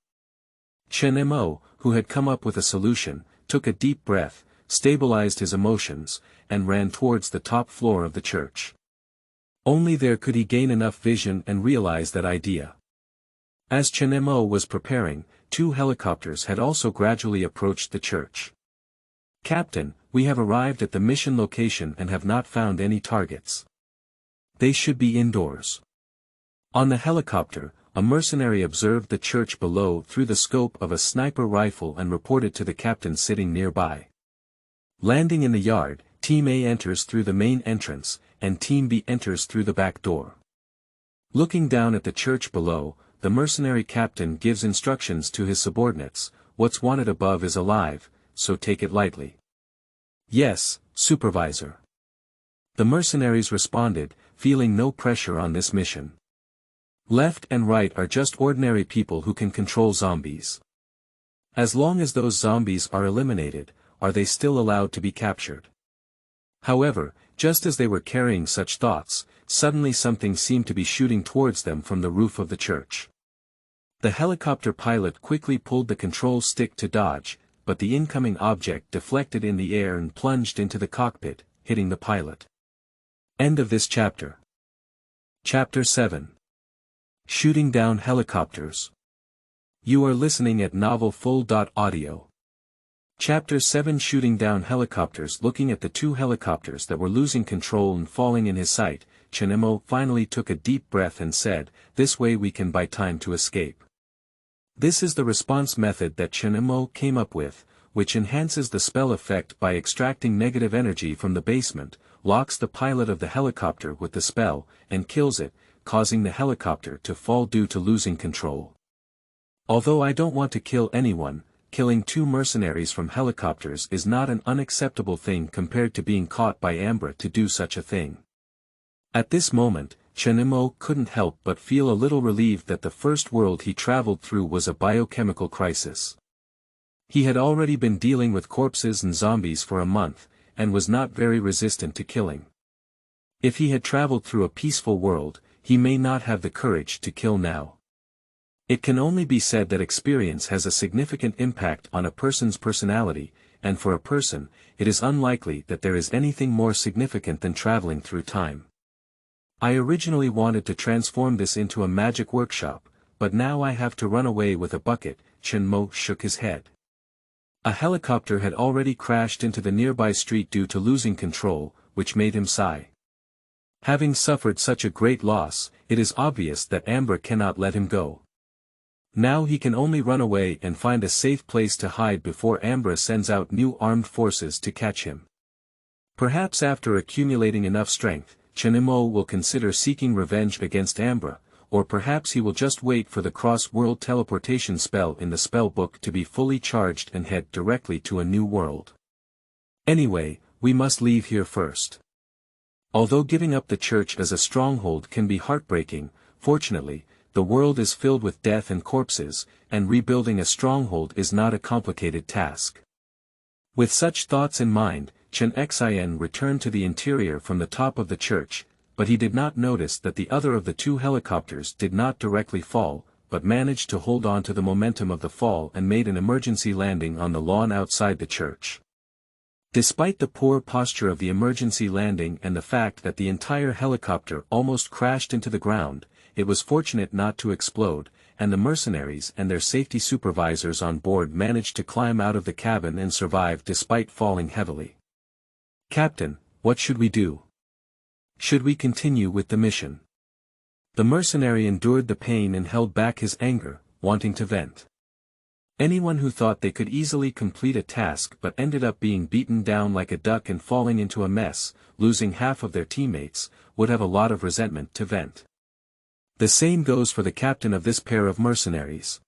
Chen Mo, who had come up with a solution, took a deep breath, stabilized his emotions, and ran towards the top floor of the church. Only there could he gain enough vision and realize that idea. As Chen Mo was preparing, two helicopters had also gradually approached the church. "Captain, we have arrived at the mission location and have not found any targets. They should be indoors." On the helicopter, a mercenary observed the church below through the scope of a sniper rifle and reported to the captain sitting nearby. Landing in the yard, Team A enters through the main entrance, and Team B enters through the back door. Looking down at the church below, the mercenary captain gives instructions to his subordinates: "What's wanted above is alive, so take it lightly." "Yes, Supervisor." The mercenaries responded, feeling no pressure on this mission. Left and right are just ordinary people who can control zombies. As long as those zombies are eliminated, are they still allowed to be captured? However, just as they were carrying such thoughts, suddenly something seemed to be shooting towards them from the roof of the church. The helicopter pilot quickly pulled the control stick to dodge, but the incoming object deflected in the air and plunged into the cockpit, hitting the pilot. End of this chapter. Chapter 7. Shooting down helicopters. You are listening at novelfull.audio. Chapter 7. Shooting down helicopters. Looking at the two helicopters that were losing control and falling in his sight, Chen Mo finally took a deep breath and said, "This way we can buy time to escape." This is the response method that Chen Mo came up with, which enhances the spell effect by extracting negative energy from the basement, locks the pilot of the helicopter with the spell, and kills it, causing the helicopter to fall due to losing control. Although I don't want to kill anyone, killing two mercenaries from helicopters is not an unacceptable thing compared to being caught by Ambra to do such a thing. At this moment, Chen Mo couldn't help but feel a little relieved that the first world he traveled through was a biochemical crisis. He had already been dealing with corpses and zombies for a month, and was not very resistant to killing. If he had traveled through a peaceful world, he may not have the courage to kill now. It can only be said that experience has a significant impact on a person's personality, and for a person, it is unlikely that there is anything more significant than traveling through time. I originally wanted to transform this into a magic workshop, but now I have to run away with a bucket. Chen Mo shook his head. A helicopter had already crashed into the nearby street due to losing control, which made him sigh. Having suffered such a great loss, it is obvious that Ambra cannot let him go. Now he can only run away and find a safe place to hide before Ambra sends out new armed forces to catch him. Perhaps after accumulating enough strength, Chen Mo will consider seeking revenge against Ambra, or perhaps he will just wait for the cross-world teleportation spell in the spell book to be fully charged and head directly to a new world. Anyway, we must leave here first. Although giving up the church as a stronghold can be heartbreaking, fortunately, the world is filled with death and corpses, and rebuilding a stronghold is not a complicated task. With such thoughts in mind, Chen Xin returned to the interior from the top of the church, but he did not notice that the other of the two helicopters did not directly fall, but managed to hold on to the momentum of the fall and made an emergency landing on the lawn outside the church. Despite the poor posture of the emergency landing and the fact that the entire helicopter almost crashed into the ground, it was fortunate not to explode, and the mercenaries and their safety supervisors on board managed to climb out of the cabin and survive despite falling heavily. "Captain, what should we do? Should we continue with the mission?" The mercenary endured the pain and held back his anger, wanting to vent. Anyone who thought they could easily complete a task but ended up being beaten down like a duck and falling into a mess, losing half of their teammates, would have a lot of resentment to vent. The same goes for the captain of this pair of mercenaries.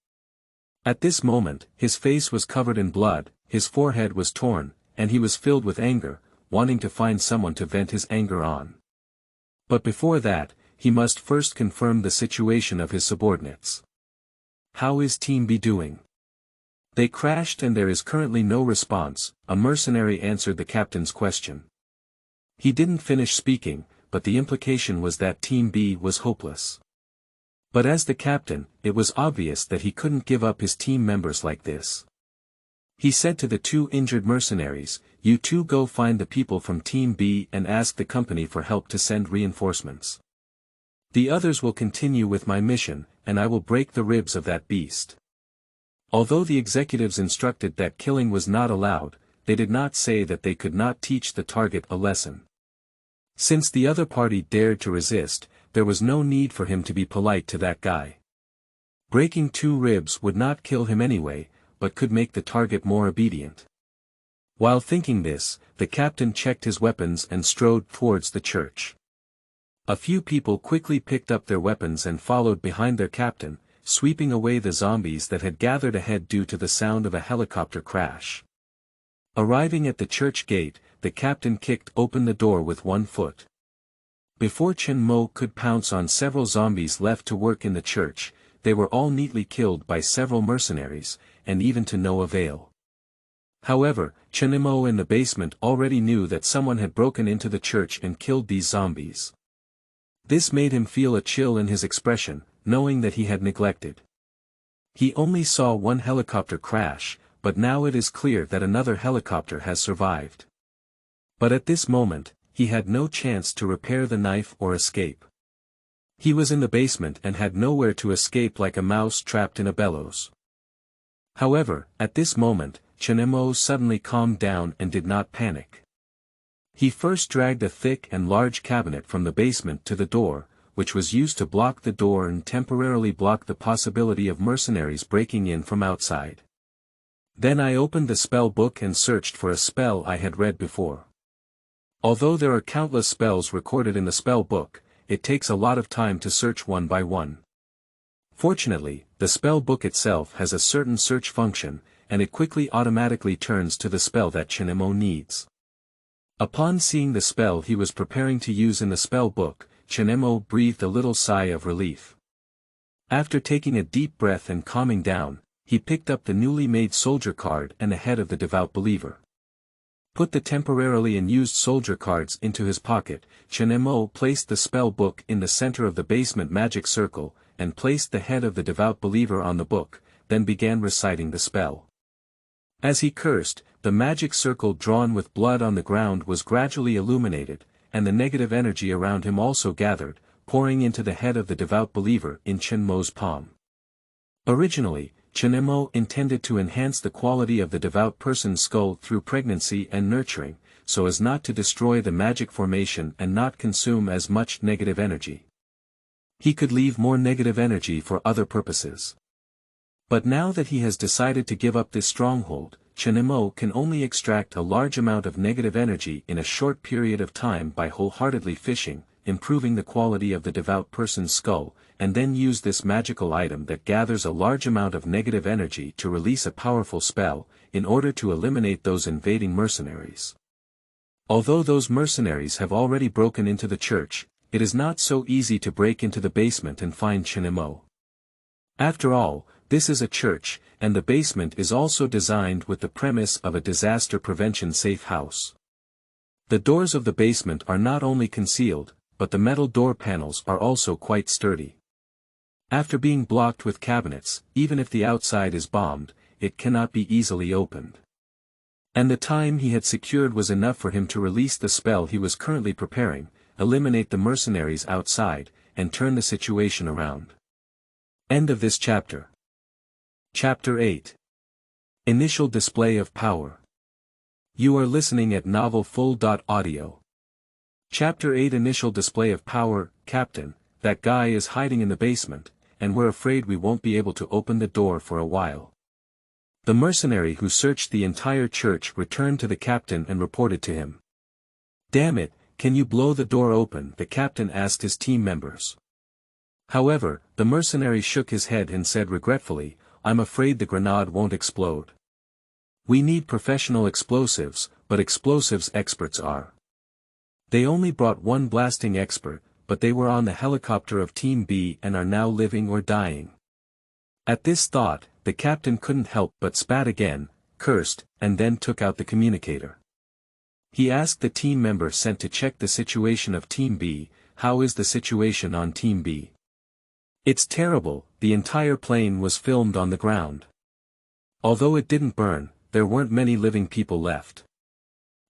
At this moment, his face was covered in blood, his forehead was torn, and he was filled with anger, wanting to find someone to vent his anger on. But before that, he must first confirm the situation of his subordinates. "How is Team B doing?" "They crashed and there is currently no response," a mercenary answered the captain's question. He didn't finish speaking, but the implication was that Team B was hopeless. But as the captain, it was obvious that he couldn't give up his team members like this. He said to the two injured mercenaries, "You two go find the people from Team B and ask the company for help to send reinforcements. The others will continue with my mission, and I will break the ribs of that beast." Although the executives instructed that killing was not allowed, they did not say that they could not teach the target a lesson. Since the other party dared to resist, there was no need for him to be polite to that guy. Breaking 2 ribs would not kill him anyway, but could make the target more obedient. While thinking this, the captain checked his weapons and strode towards the church. A few people quickly picked up their weapons and followed behind their captain, sweeping away the zombies that had gathered ahead due to the sound of a helicopter crash. Arriving at the church gate, the captain kicked open the door with one foot. Before Chen Mo could pounce on several zombies left to work in the church, they were all neatly killed by several mercenaries, and even to no avail. However, Chen Mo in the basement already knew that someone had broken into the church and killed these zombies. This made him feel a chill in his expression, knowing that he had neglected. He only saw one helicopter crash, but now it is clear that another helicopter has survived. But at this moment, he had no chance to repair the knife or escape. He was in the basement and had nowhere to escape like a mouse trapped in a bellows. However, at this moment, Chen Mo suddenly calmed down and did not panic. He first dragged a thick and large cabinet from the basement to the door, which was used to block the door and temporarily block the possibility of mercenaries breaking in from outside. Then I opened the spell book and searched for a spell I had read before. Although there are countless spells recorded in the spell book, it takes a lot of time to search one by one. Fortunately, the spell book itself has a certain search function, and it quickly automatically turns to the spell that Chen Mo needs. Upon seeing the spell he was preparing to use in the spell book, Chen Mo breathed a little sigh of relief. After taking a deep breath and calming down, he picked up the newly made soldier card and the head of the devout believer. Put the temporarily unused soldier cards into his pocket, Chen Mo placed the spell book in the center of the basement magic circle, and placed the head of the devout believer on the book, then began reciting the spell. As he cursed, the magic circle drawn with blood on the ground was gradually illuminated, and the negative energy around him also gathered, pouring into the head of the devout believer in Chen Mo's palm. Originally, Chen Mo intended to enhance the quality of the devout person's skull through pregnancy and nurturing, so as not to destroy the magic formation and not consume as much negative energy. He could leave more negative energy for other purposes. But now that he has decided to give up this stronghold, Chen Mo can only extract a large amount of negative energy in a short period of time by wholeheartedly fishing, improving the quality of the devout person's skull, and then use this magical item that gathers a large amount of negative energy to release a powerful spell, in order to eliminate those invading mercenaries. Although those mercenaries have already broken into the church, it is not so easy to break into the basement and find Chen Mo. After all, this is a church, and the basement is also designed with the premise of a disaster prevention safe house. The doors of the basement are not only concealed, but the metal door panels are also quite sturdy. After being blocked with cabinets, even if the outside is bombed, it cannot be easily opened. And the time he had secured was enough for him to release the spell he was currently preparing, eliminate the mercenaries outside, and turn the situation around. End of this chapter. Chapter 8. Initial Display of Power. You are listening at novelfull.audio. Chapter 8 Initial Display of Power. Captain, that guy is hiding in the basement, and we're afraid we won't be able to open the door for a while. The mercenary who searched the entire church returned to the captain and reported to him. Damn it, can you blow the door open? The captain asked his team members. However, the mercenary shook his head and said regretfully, I'm afraid the grenade won't explode. We need professional explosives, but explosives experts are. They only brought one blasting expert, but they were on the helicopter of Team B and are now living or dying. At this thought, the captain couldn't help but spat again, cursed, and then took out the communicator. He asked the team member sent to check the situation of Team B, how is the situation on Team B? It's terrible, the entire plane was filmed on the ground. Although it didn't burn, there weren't many living people left.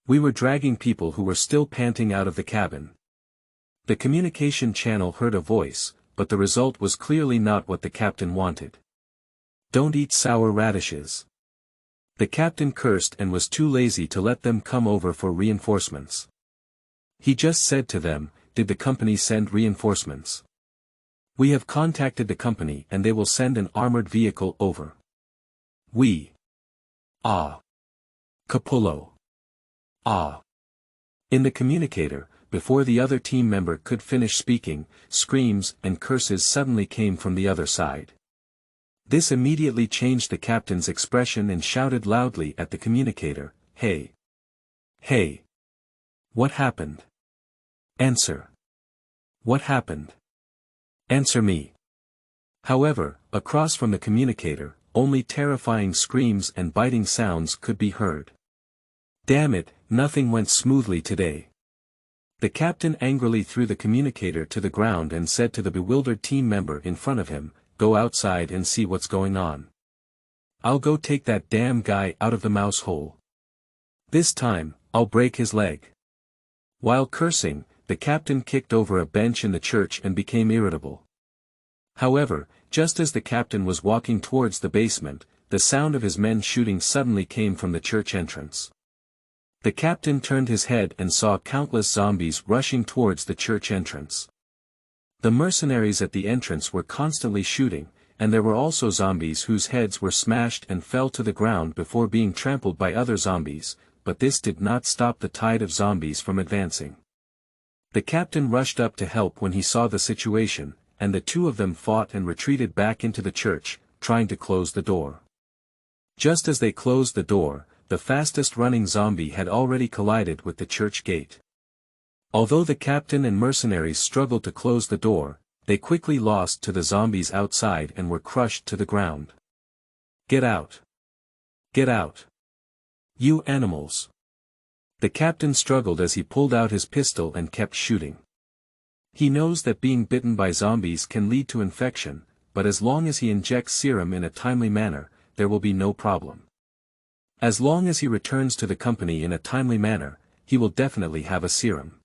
We were dragging people who were still panting out of the cabin. The communication channel heard a voice, but the result was clearly not what the captain wanted. Don't eat sour radishes. The captain cursed and was too lazy to let them come over for reinforcements. He just said to them, did the company send reinforcements? We have contacted the company and they will send an armored vehicle over. We. Ah. Capullo. Ah. In the communicator, before the other team member could finish speaking, screams and curses suddenly came from the other side. This immediately changed the captain's expression and shouted loudly at the communicator, "Hey! Hey! What happened? Answer! What happened? Answer me!" However, across from the communicator, only terrifying screams and biting sounds could be heard. Damn it, nothing went smoothly today. The captain angrily threw the communicator to the ground and said to the bewildered team member in front of him, "Go outside and see what's going on. I'll go take that damn guy out of the mouse hole. This time, I'll break his leg." While cursing, the captain kicked over a bench in the church and became irritable. However, just as the captain was walking towards the basement, the sound of his men shooting suddenly came from the church entrance. The captain turned his head and saw countless zombies rushing towards the church entrance. The mercenaries at the entrance were constantly shooting, and there were also zombies whose heads were smashed and fell to the ground before being trampled by other zombies, but this did not stop the tide of zombies from advancing. The captain rushed up to help when he saw the situation, and the two of them fought and retreated back into the church, trying to close the door. Just as they closed the door, the fastest-running zombie had already collided with the church gate. Although the captain and mercenaries struggled to close the door, they quickly lost to the zombies outside and were crushed to the ground. "Get out! Get out! You animals!" The captain struggled as he pulled out his pistol and kept shooting. He knows that being bitten by zombies can lead to infection, but as long as he injects serum in a timely manner, there will be no problem. As long as he returns to the company in a timely manner, he will definitely have a serum.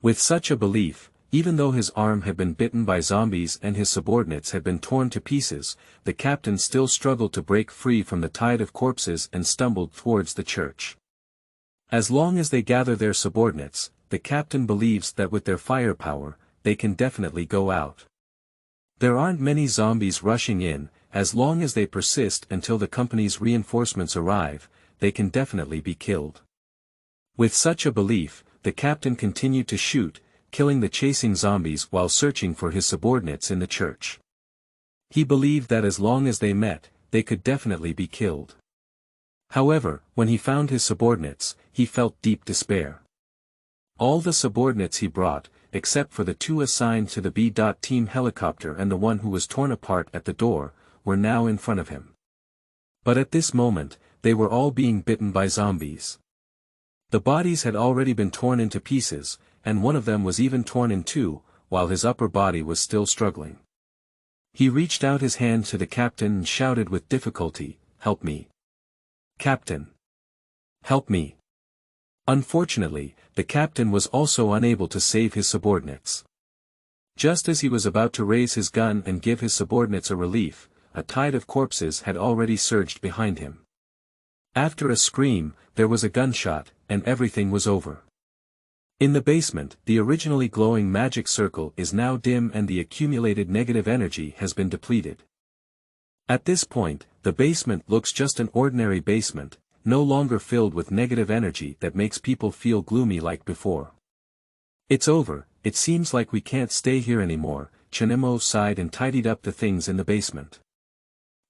With such a belief, even though his arm had been bitten by zombies and his subordinates had been torn to pieces, the captain still struggled to break free from the tide of corpses and stumbled towards the church. As long as they gather their subordinates, the captain believes that with their firepower, they can definitely go out. There aren't many zombies rushing in. As long as they persist until the company's reinforcements arrive, they can definitely be killed. With such a belief, the captain continued to shoot, killing the chasing zombies while searching for his subordinates in the church. He believed that as long as they met, they could definitely be killed. However, when he found his subordinates, he felt deep despair. All the subordinates he brought, except for the two assigned to the B.Team helicopter and the one who was torn apart at the door, were now in front of him. But at this moment, they were all being bitten by zombies. The bodies had already been torn into pieces, and one of them was even torn in two, while his upper body was still struggling. He reached out his hand to the captain and shouted with difficulty, "Help me! Captain! Help me!" Unfortunately, the captain was also unable to save his subordinates. Just as he was about to raise his gun and give his subordinates a relief, a tide of corpses had already surged behind him. After a scream, there was a gunshot, and everything was over. In the basement, the originally glowing magic circle is now dim and the accumulated negative energy has been depleted. At this point, the basement looks just an ordinary basement, no longer filled with negative energy that makes people feel gloomy like before. "It's over, it seems like we can't stay here anymore," Chen Mo sighed and tidied up the things in the basement.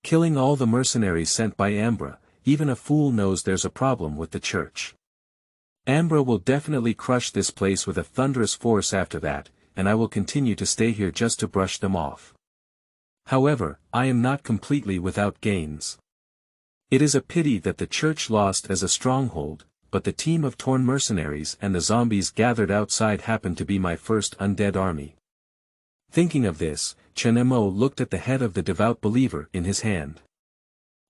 Killing all the mercenaries sent by Ambra, even a fool knows there's a problem with the church. Ambra will definitely crush this place with a thunderous force after that, and I will continue to stay here just to brush them off. However, I am not completely without gains. It is a pity that the church lost as a stronghold, but the team of torn mercenaries and the zombies gathered outside happened to be my first undead army. Thinking of this, Chen Mo looked at the head of the devout believer in his hand.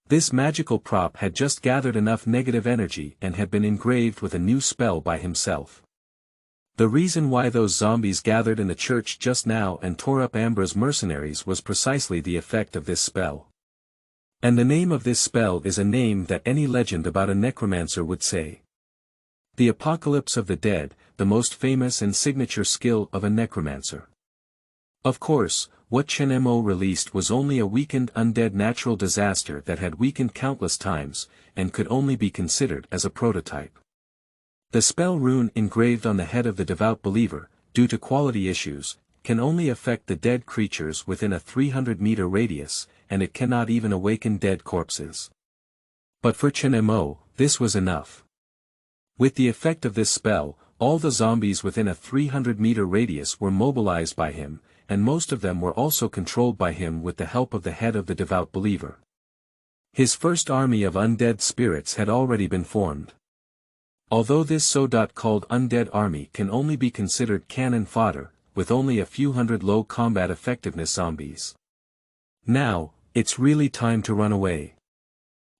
This magical prop had just gathered enough negative energy and had been engraved with a new spell by himself. The reason why those zombies gathered in the church just now and tore up Ambra's mercenaries was precisely the effect of this spell. And the name of this spell is a name that any legend about a necromancer would say. The Apocalypse of the Dead, the most famous and signature skill of a necromancer. Of course, what Chen Mo released was only a weakened undead natural disaster that had weakened countless times, and could only be considered as a prototype. The spell rune engraved on the head of the devout believer, due to quality issues, can only affect the dead creatures within a 300-meter radius, and it cannot even awaken dead corpses. But for Chen Mo, this was enough. With the effect of this spell, all the zombies within a 300-meter radius were mobilized by him, and most of them were also controlled by him with the help of the head of the devout believer. His first army of undead spirits had already been formed. Although this so-called undead army can only be considered cannon fodder, with only a few hundred low combat effectiveness zombies. Now, it's really time to run away.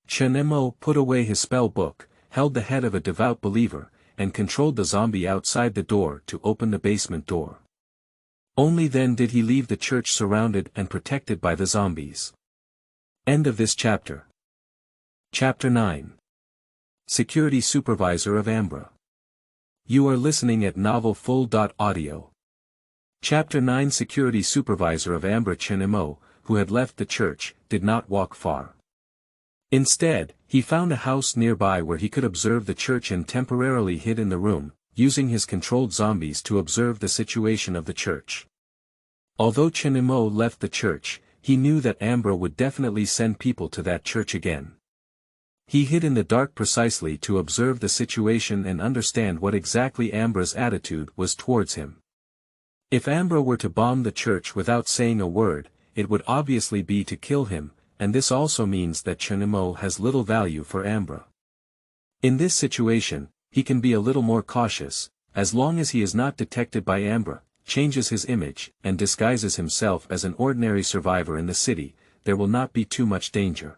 Chen Mo put away his spell book, held the head of a devout believer, and controlled the zombie outside the door to open the basement door. Only then did he leave the church surrounded and protected by the zombies. End of this chapter. Chapter 9. Security Supervisor of Ambra. You are listening at novelfull.audio. Chapter 9. Security Supervisor of Ambra. Chen Mo, who had left the church, did not walk far. Instead, he found a house nearby where he could observe the church and temporarily hid in the room, using his controlled zombies to observe the situation of the church. Although Chen Mo left the church, he knew that Ambra would definitely send people to that church again. He hid in the dark precisely to observe the situation and understand what exactly Ambra's attitude was towards him. If Ambra were to bomb the church without saying a word, it would obviously be to kill him, and this also means that Chen Mo has little value for Ambra. In this situation, he can be a little more cautious, as long as he is not detected by Ambra, changes his image, and disguises himself as an ordinary survivor in the city, there will not be too much danger.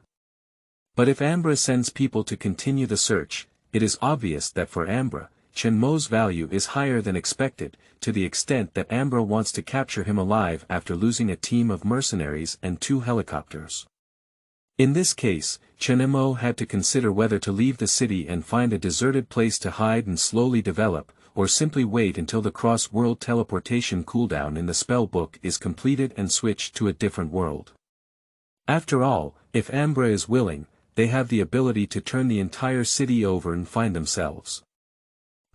But if Ambra sends people to continue the search, it is obvious that for Ambra, Chen Mo's value is higher than expected, to the extent that Ambra wants to capture him alive after losing a team of mercenaries and 2 helicopters. In this case, Chen Mo had to consider whether to leave the city and find a deserted place to hide and slowly develop, or simply wait until the cross-world teleportation cooldown in the spell book is completed and switch to a different world. After all, if Ambra is willing, they have the ability to turn the entire city over and find themselves.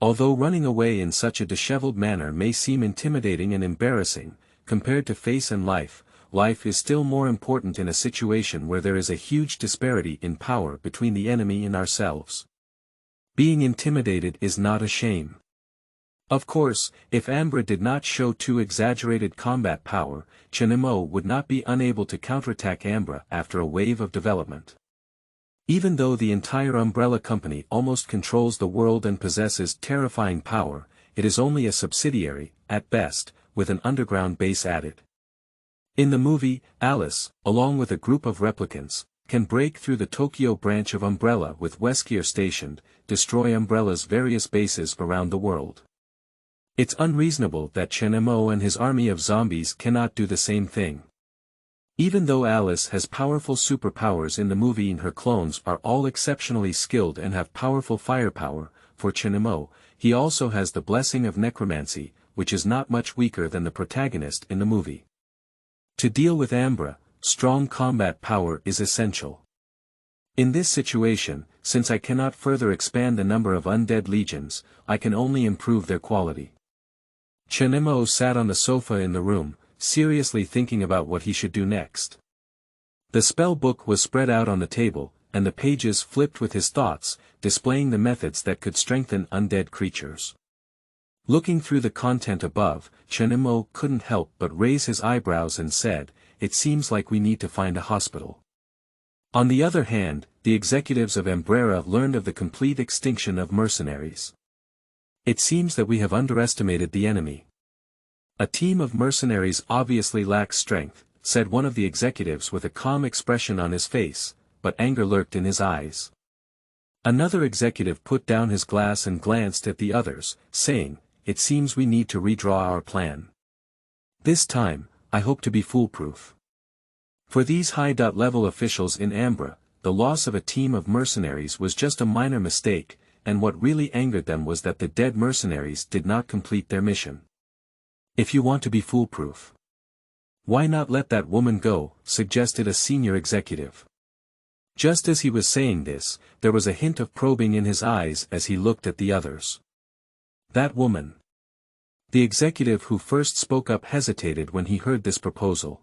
Although running away in such a disheveled manner may seem intimidating and embarrassing, compared to face and life is still more important in a situation where there is a huge disparity in power between the enemy and ourselves. Being intimidated is not a shame. Of course, if Ambra did not show too exaggerated combat power, Chen Mo would not be unable to counterattack Ambra after a wave of development. Even though the entire Umbrella Company almost controls the world and possesses terrifying power, it is only a subsidiary, at best, with an underground base added. In the movie, Alice, along with a group of replicants, can break through the Tokyo branch of Umbrella with Wesker stationed, destroy Umbrella's various bases around the world. It's unreasonable that Chen Mo and his army of zombies cannot do the same thing. Even though Alice has powerful superpowers in the movie and her clones are all exceptionally skilled and have powerful firepower, for Chen Mo, he also has the blessing of necromancy, which is not much weaker than the protagonist in the movie. To deal with Ambra, strong combat power is essential. In this situation, since I cannot further expand the number of undead legions, I can only improve their quality. Chen Mo sat on the sofa in the room, seriously thinking about what he should do next. The spell book was spread out on the table, and the pages flipped with his thoughts, displaying the methods that could strengthen undead creatures. Looking through the content above, Chen Mo couldn't help but raise his eyebrows and said, "It seems like we need to find a hospital." On the other hand, the executives of Ambra learned of the complete extinction of mercenaries. It seems that we have underestimated the enemy. A team of mercenaries obviously lacks strength, said one of the executives with a calm expression on his face, but anger lurked in his eyes. Another executive put down his glass and glanced at the others, saying, "It seems we need to redraw our plan. This time, I hope to be foolproof." For these high-level officials in Ambra, the loss of a team of mercenaries was just a minor mistake, and what really angered them was that the dead mercenaries did not complete their mission. If you want to be foolproof, "Why not let that woman go?" suggested a senior executive. Just as he was saying this, there was a hint of probing in his eyes as he looked at the others. That woman. The executive who first spoke up hesitated when he heard this proposal.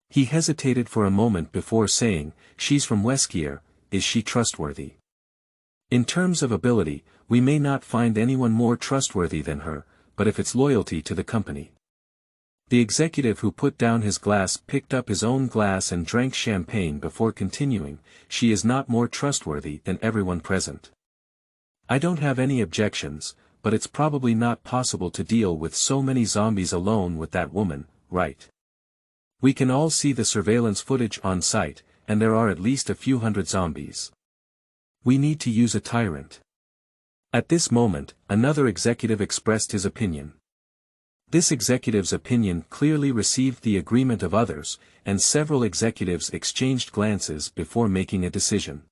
He hesitated for a moment before saying, "She's from Weskier, is she trustworthy?" In terms of ability, we may not find anyone more trustworthy than her, but if it's loyalty to the company. The executive who put down his glass picked up his own glass and drank champagne before continuing, "She is not more trustworthy than everyone present. I don't have any objections, but it's probably not possible to deal with so many zombies alone with that woman, right? We can all see the surveillance footage on site, and there are at least a few hundred zombies. We need to use a tyrant." At this moment, another executive expressed his opinion. This executive's opinion clearly received the agreement of others, and several executives exchanged glances before making a decision.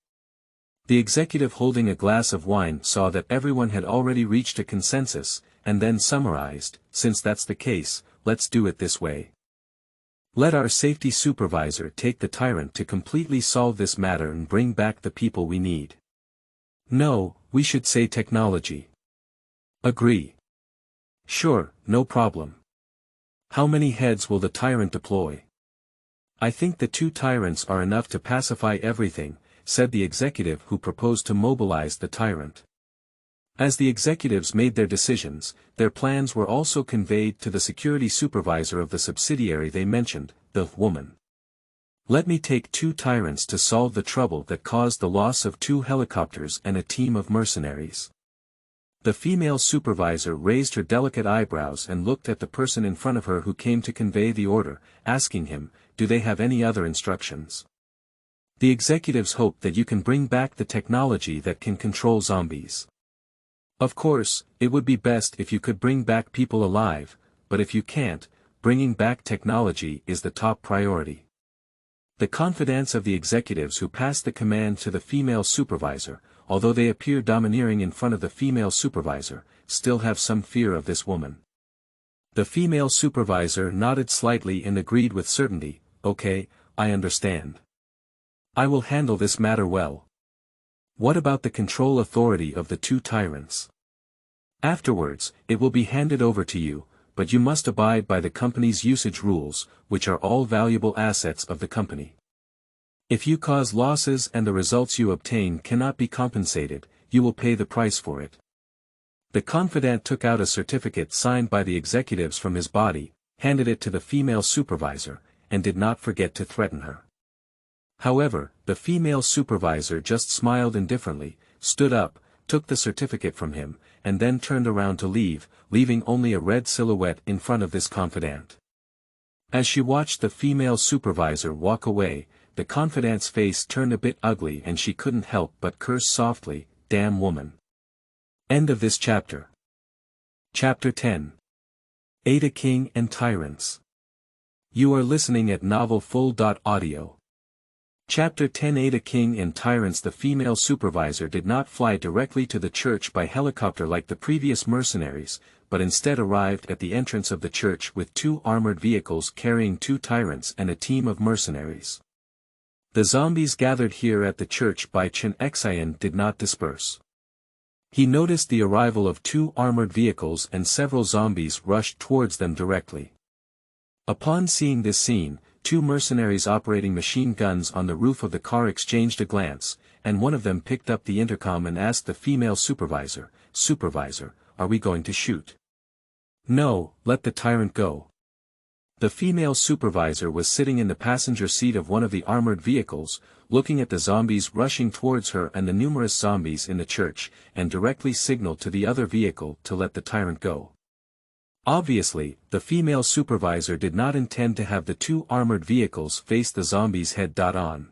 The executive holding a glass of wine saw that everyone had already reached a consensus, and then summarized, "Since that's the case, let's do it this way. Let our safety supervisor take the tyrant to completely solve this matter and bring back the people we need." "No, we should say technology." "Agree." "Sure, no problem. How many heads will the tyrant deploy?" "I think the 2 tyrants are enough to pacify everything," said the executive who proposed to mobilize the tyrant. As the executives made their decisions, their plans were also conveyed to the security supervisor of the subsidiary they mentioned, the woman. "Let me take 2 tyrants to solve the trouble that caused the loss of 2 helicopters and a team of mercenaries." The female supervisor raised her delicate eyebrows and looked at the person in front of her who came to convey the order, asking him, "Do they have any other instructions?" "The executives hope that you can bring back the technology that can control zombies. Of course, it would be best if you could bring back people alive, but if you can't, bringing back technology is the top priority." The confidence of the executives who passed the command to the female supervisor, although they appear domineering in front of the female supervisor, still have some fear of this woman. The female supervisor nodded slightly and agreed with certainty, "Okay, I understand. I will handle this matter well. What about the control authority of the 2 tyrants? Afterwards, it will be handed over to you, but you must abide by the company's usage rules, which are all valuable assets of the company. If you cause losses and the results you obtain cannot be compensated, you will pay the price for it." The confidant took out a certificate signed by the executives from his body, handed it to the female supervisor, and did not forget to threaten her. However, the female supervisor just smiled indifferently, stood up, took the certificate from him, and then turned around to leave, leaving only a red silhouette in front of this confidant. As she watched the female supervisor walk away, the confidant's face turned a bit ugly and she couldn't help but curse softly, "Damn woman." End of this chapter. Chapter 10. Ada King and Tyrants. You are listening at novelfull.audio. Chapter 10. Ada King and Tyrants. The female supervisor did not fly directly to the church by helicopter like the previous mercenaries, but instead arrived at the entrance of the church with 2 armored vehicles carrying 2 tyrants and a team of mercenaries. The zombies gathered here at the church by Chen Mo did not disperse. He noticed the arrival of 2 armored vehicles and several zombies rushed towards them directly. Upon seeing this scene, 2 mercenaries operating machine guns on the roof of the car exchanged a glance, and one of them picked up the intercom and asked the female supervisor, "Supervisor, are we going to shoot?" "No, let the tyrant go." The female supervisor was sitting in the passenger seat of one of the armored vehicles, looking at the zombies rushing towards her and the numerous zombies in the church, and directly signaled to the other vehicle to let the tyrant go. Obviously, the female supervisor did not intend to have the 2 armored vehicles face the zombies head-on.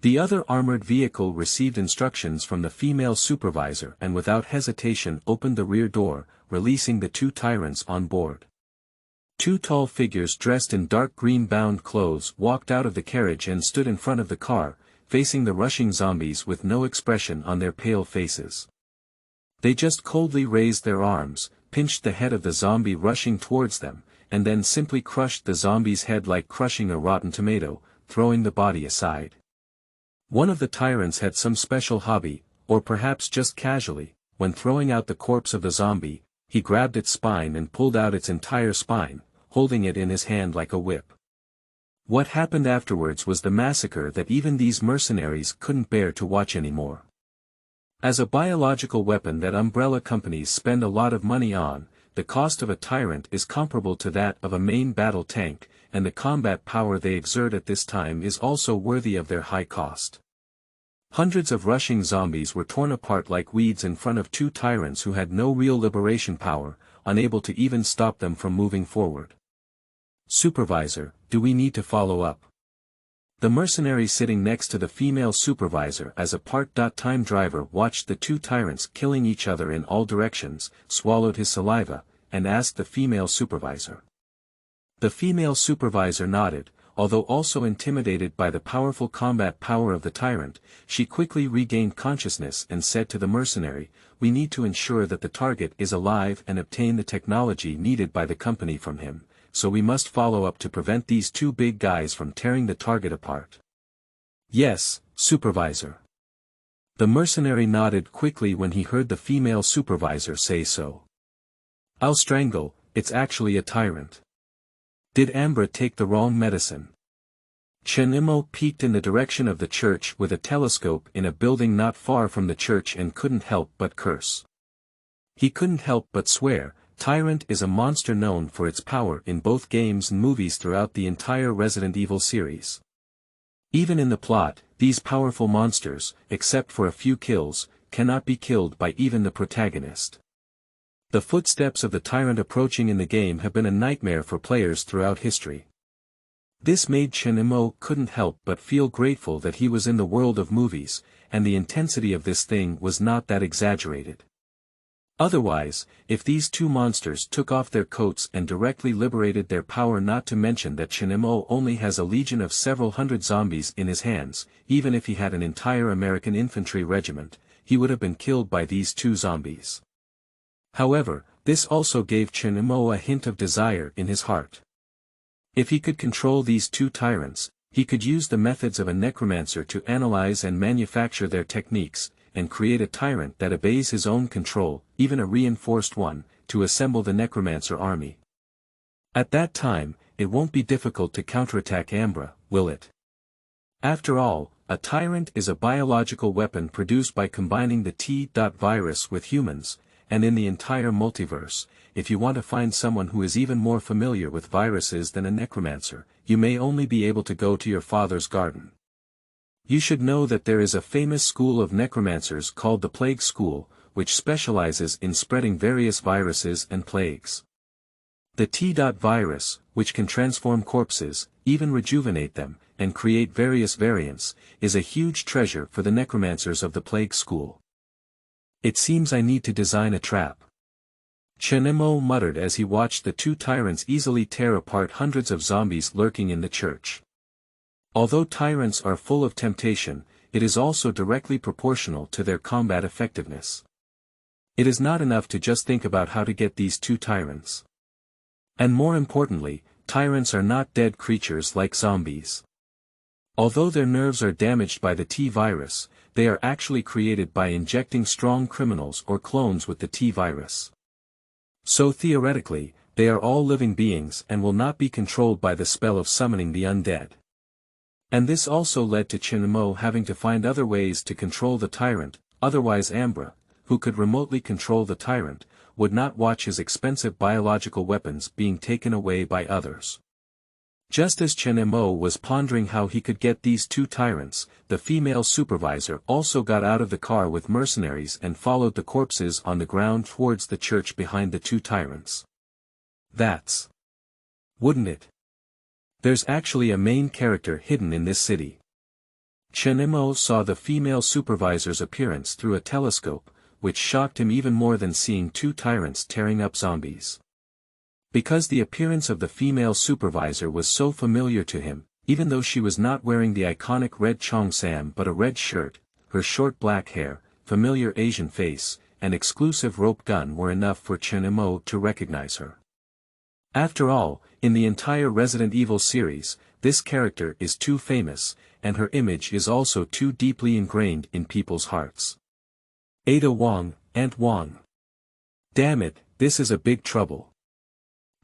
The other armored vehicle received instructions from the female supervisor and without hesitation opened the rear door, releasing the 2 tyrants on board. 2 tall figures dressed in dark green-bound clothes walked out of the carriage and stood in front of the car, facing the rushing zombies with no expression on their pale faces. They just coldly raised their arms, pinched the head of the zombie rushing towards them, and then simply crushed the zombie's head like crushing a rotten tomato, throwing the body aside. One of the tyrants had some special hobby, or perhaps just casually, when throwing out the corpse of the zombie, he grabbed its spine and pulled out its entire spine, holding it in his hand like a whip. What happened afterwards was the massacre that even these mercenaries couldn't bear to watch anymore. As a biological weapon that umbrella companies spend a lot of money on, the cost of a tyrant is comparable to that of a main battle tank, and the combat power they exert at this time is also worthy of their high cost. Hundreds of rushing zombies were torn apart like weeds in front of two tyrants who had no real liberation power, unable to even stop them from moving forward. Supervisor, do we need to follow up? The mercenary sitting next to the female supervisor as a part-time driver watched the two tyrants killing each other in all directions, swallowed his saliva, and asked the female supervisor. The female supervisor nodded, although also intimidated by the powerful combat power of the tyrant. She quickly regained consciousness and said to the mercenary, "We need to ensure that the target is alive and obtain the technology needed by the company from him, so we must follow up to prevent these two big guys from tearing the target apart." "Yes, Supervisor." The mercenary nodded quickly when he heard the female supervisor say so. "I'll strangle, it's actually a tyrant. Did Ambra take the wrong medicine?" Chen Mo peeked in the direction of the church with a telescope in a building not far from the church and couldn't help but curse. He couldn't help but swear, Tyrant is a monster known for its power in both games and movies throughout the entire Resident Evil series. Even in the plot, these powerful monsters, except for a few kills, cannot be killed by even the protagonist. The footsteps of the tyrant approaching in the game have been a nightmare for players throughout history. This made Chen Mo couldn't help but feel grateful that he was in the world of movies, and the intensity of this thing was not that exaggerated. Otherwise, if these two monsters took off their coats and directly liberated their power, not to mention that Chen Mo only has a legion of several hundred zombies in his hands, even if he had an entire American infantry regiment, he would have been killed by these two zombies. However, this also gave Chen Mo a hint of desire in his heart. If he could control these two tyrants, he could use the methods of a necromancer to analyze and manufacture their techniques, and create a tyrant that obeys his own control, even a reinforced one, to assemble the necromancer army. At that time, it won't be difficult to counterattack Ambra, will it? After all, a tyrant is a biological weapon produced by combining the T-virus with humans, and in the entire multiverse, if you want to find someone who is even more familiar with viruses than a necromancer, you may only be able to go to your father's garden. You should know that there is a famous school of necromancers called the Plague School, which specializes in spreading various viruses and plagues. The T-virus, which can transform corpses, even rejuvenate them, and create various variants, is a huge treasure for the necromancers of the Plague School. It seems I need to design a trap. Chen Mo muttered as he watched the two tyrants easily tear apart hundreds of zombies lurking in the church. Although tyrants are full of temptation, it is also directly proportional to their combat effectiveness. It is not enough to just think about how to get these two tyrants. And more importantly, tyrants are not dead creatures like zombies. Although their nerves are damaged by the T-virus, they are actually created by injecting strong criminals or clones with the T-virus. So theoretically, they are all living beings and will not be controlled by the spell of summoning the undead. And this also led to Chen Mo having to find other ways to control the tyrant, otherwise Ambra, who could remotely control the tyrant, would not watch his expensive biological weapons being taken away by others. Just as Chen Mo was pondering how he could get these two tyrants, the female supervisor also got out of the car with mercenaries and followed the corpses on the ground towards the church behind the two tyrants. That's... wouldn't it? There's actually a main character hidden in this city. Chen Mo saw the female supervisor's appearance through a telescope, which shocked him even more than seeing two tyrants tearing up zombies. Because the appearance of the female supervisor was so familiar to him, even though she was not wearing the iconic red cheongsam but a red shirt, her short black hair, familiar Asian face, and exclusive rope gun were enough for Chen Mo to recognize her. After all, in the entire Resident Evil series, this character is too famous, and her image is also too deeply ingrained in people's hearts. Ada Wong, Aunt Wong. Damn it, this is a big trouble.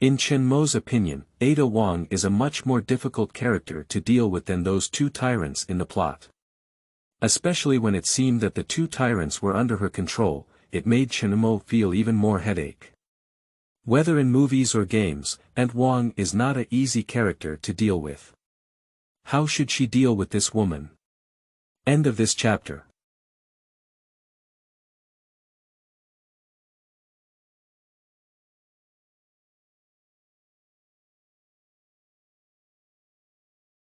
In Chen Mo's opinion, Ada Wong is a much more difficult character to deal with than those two tyrants in the plot. Especially when it seemed that the two tyrants were under her control, it made Chen Mo feel even more headache. Whether in movies or games, Aunt Wong is not an easy character to deal with. How should she deal with this woman? End of this chapter.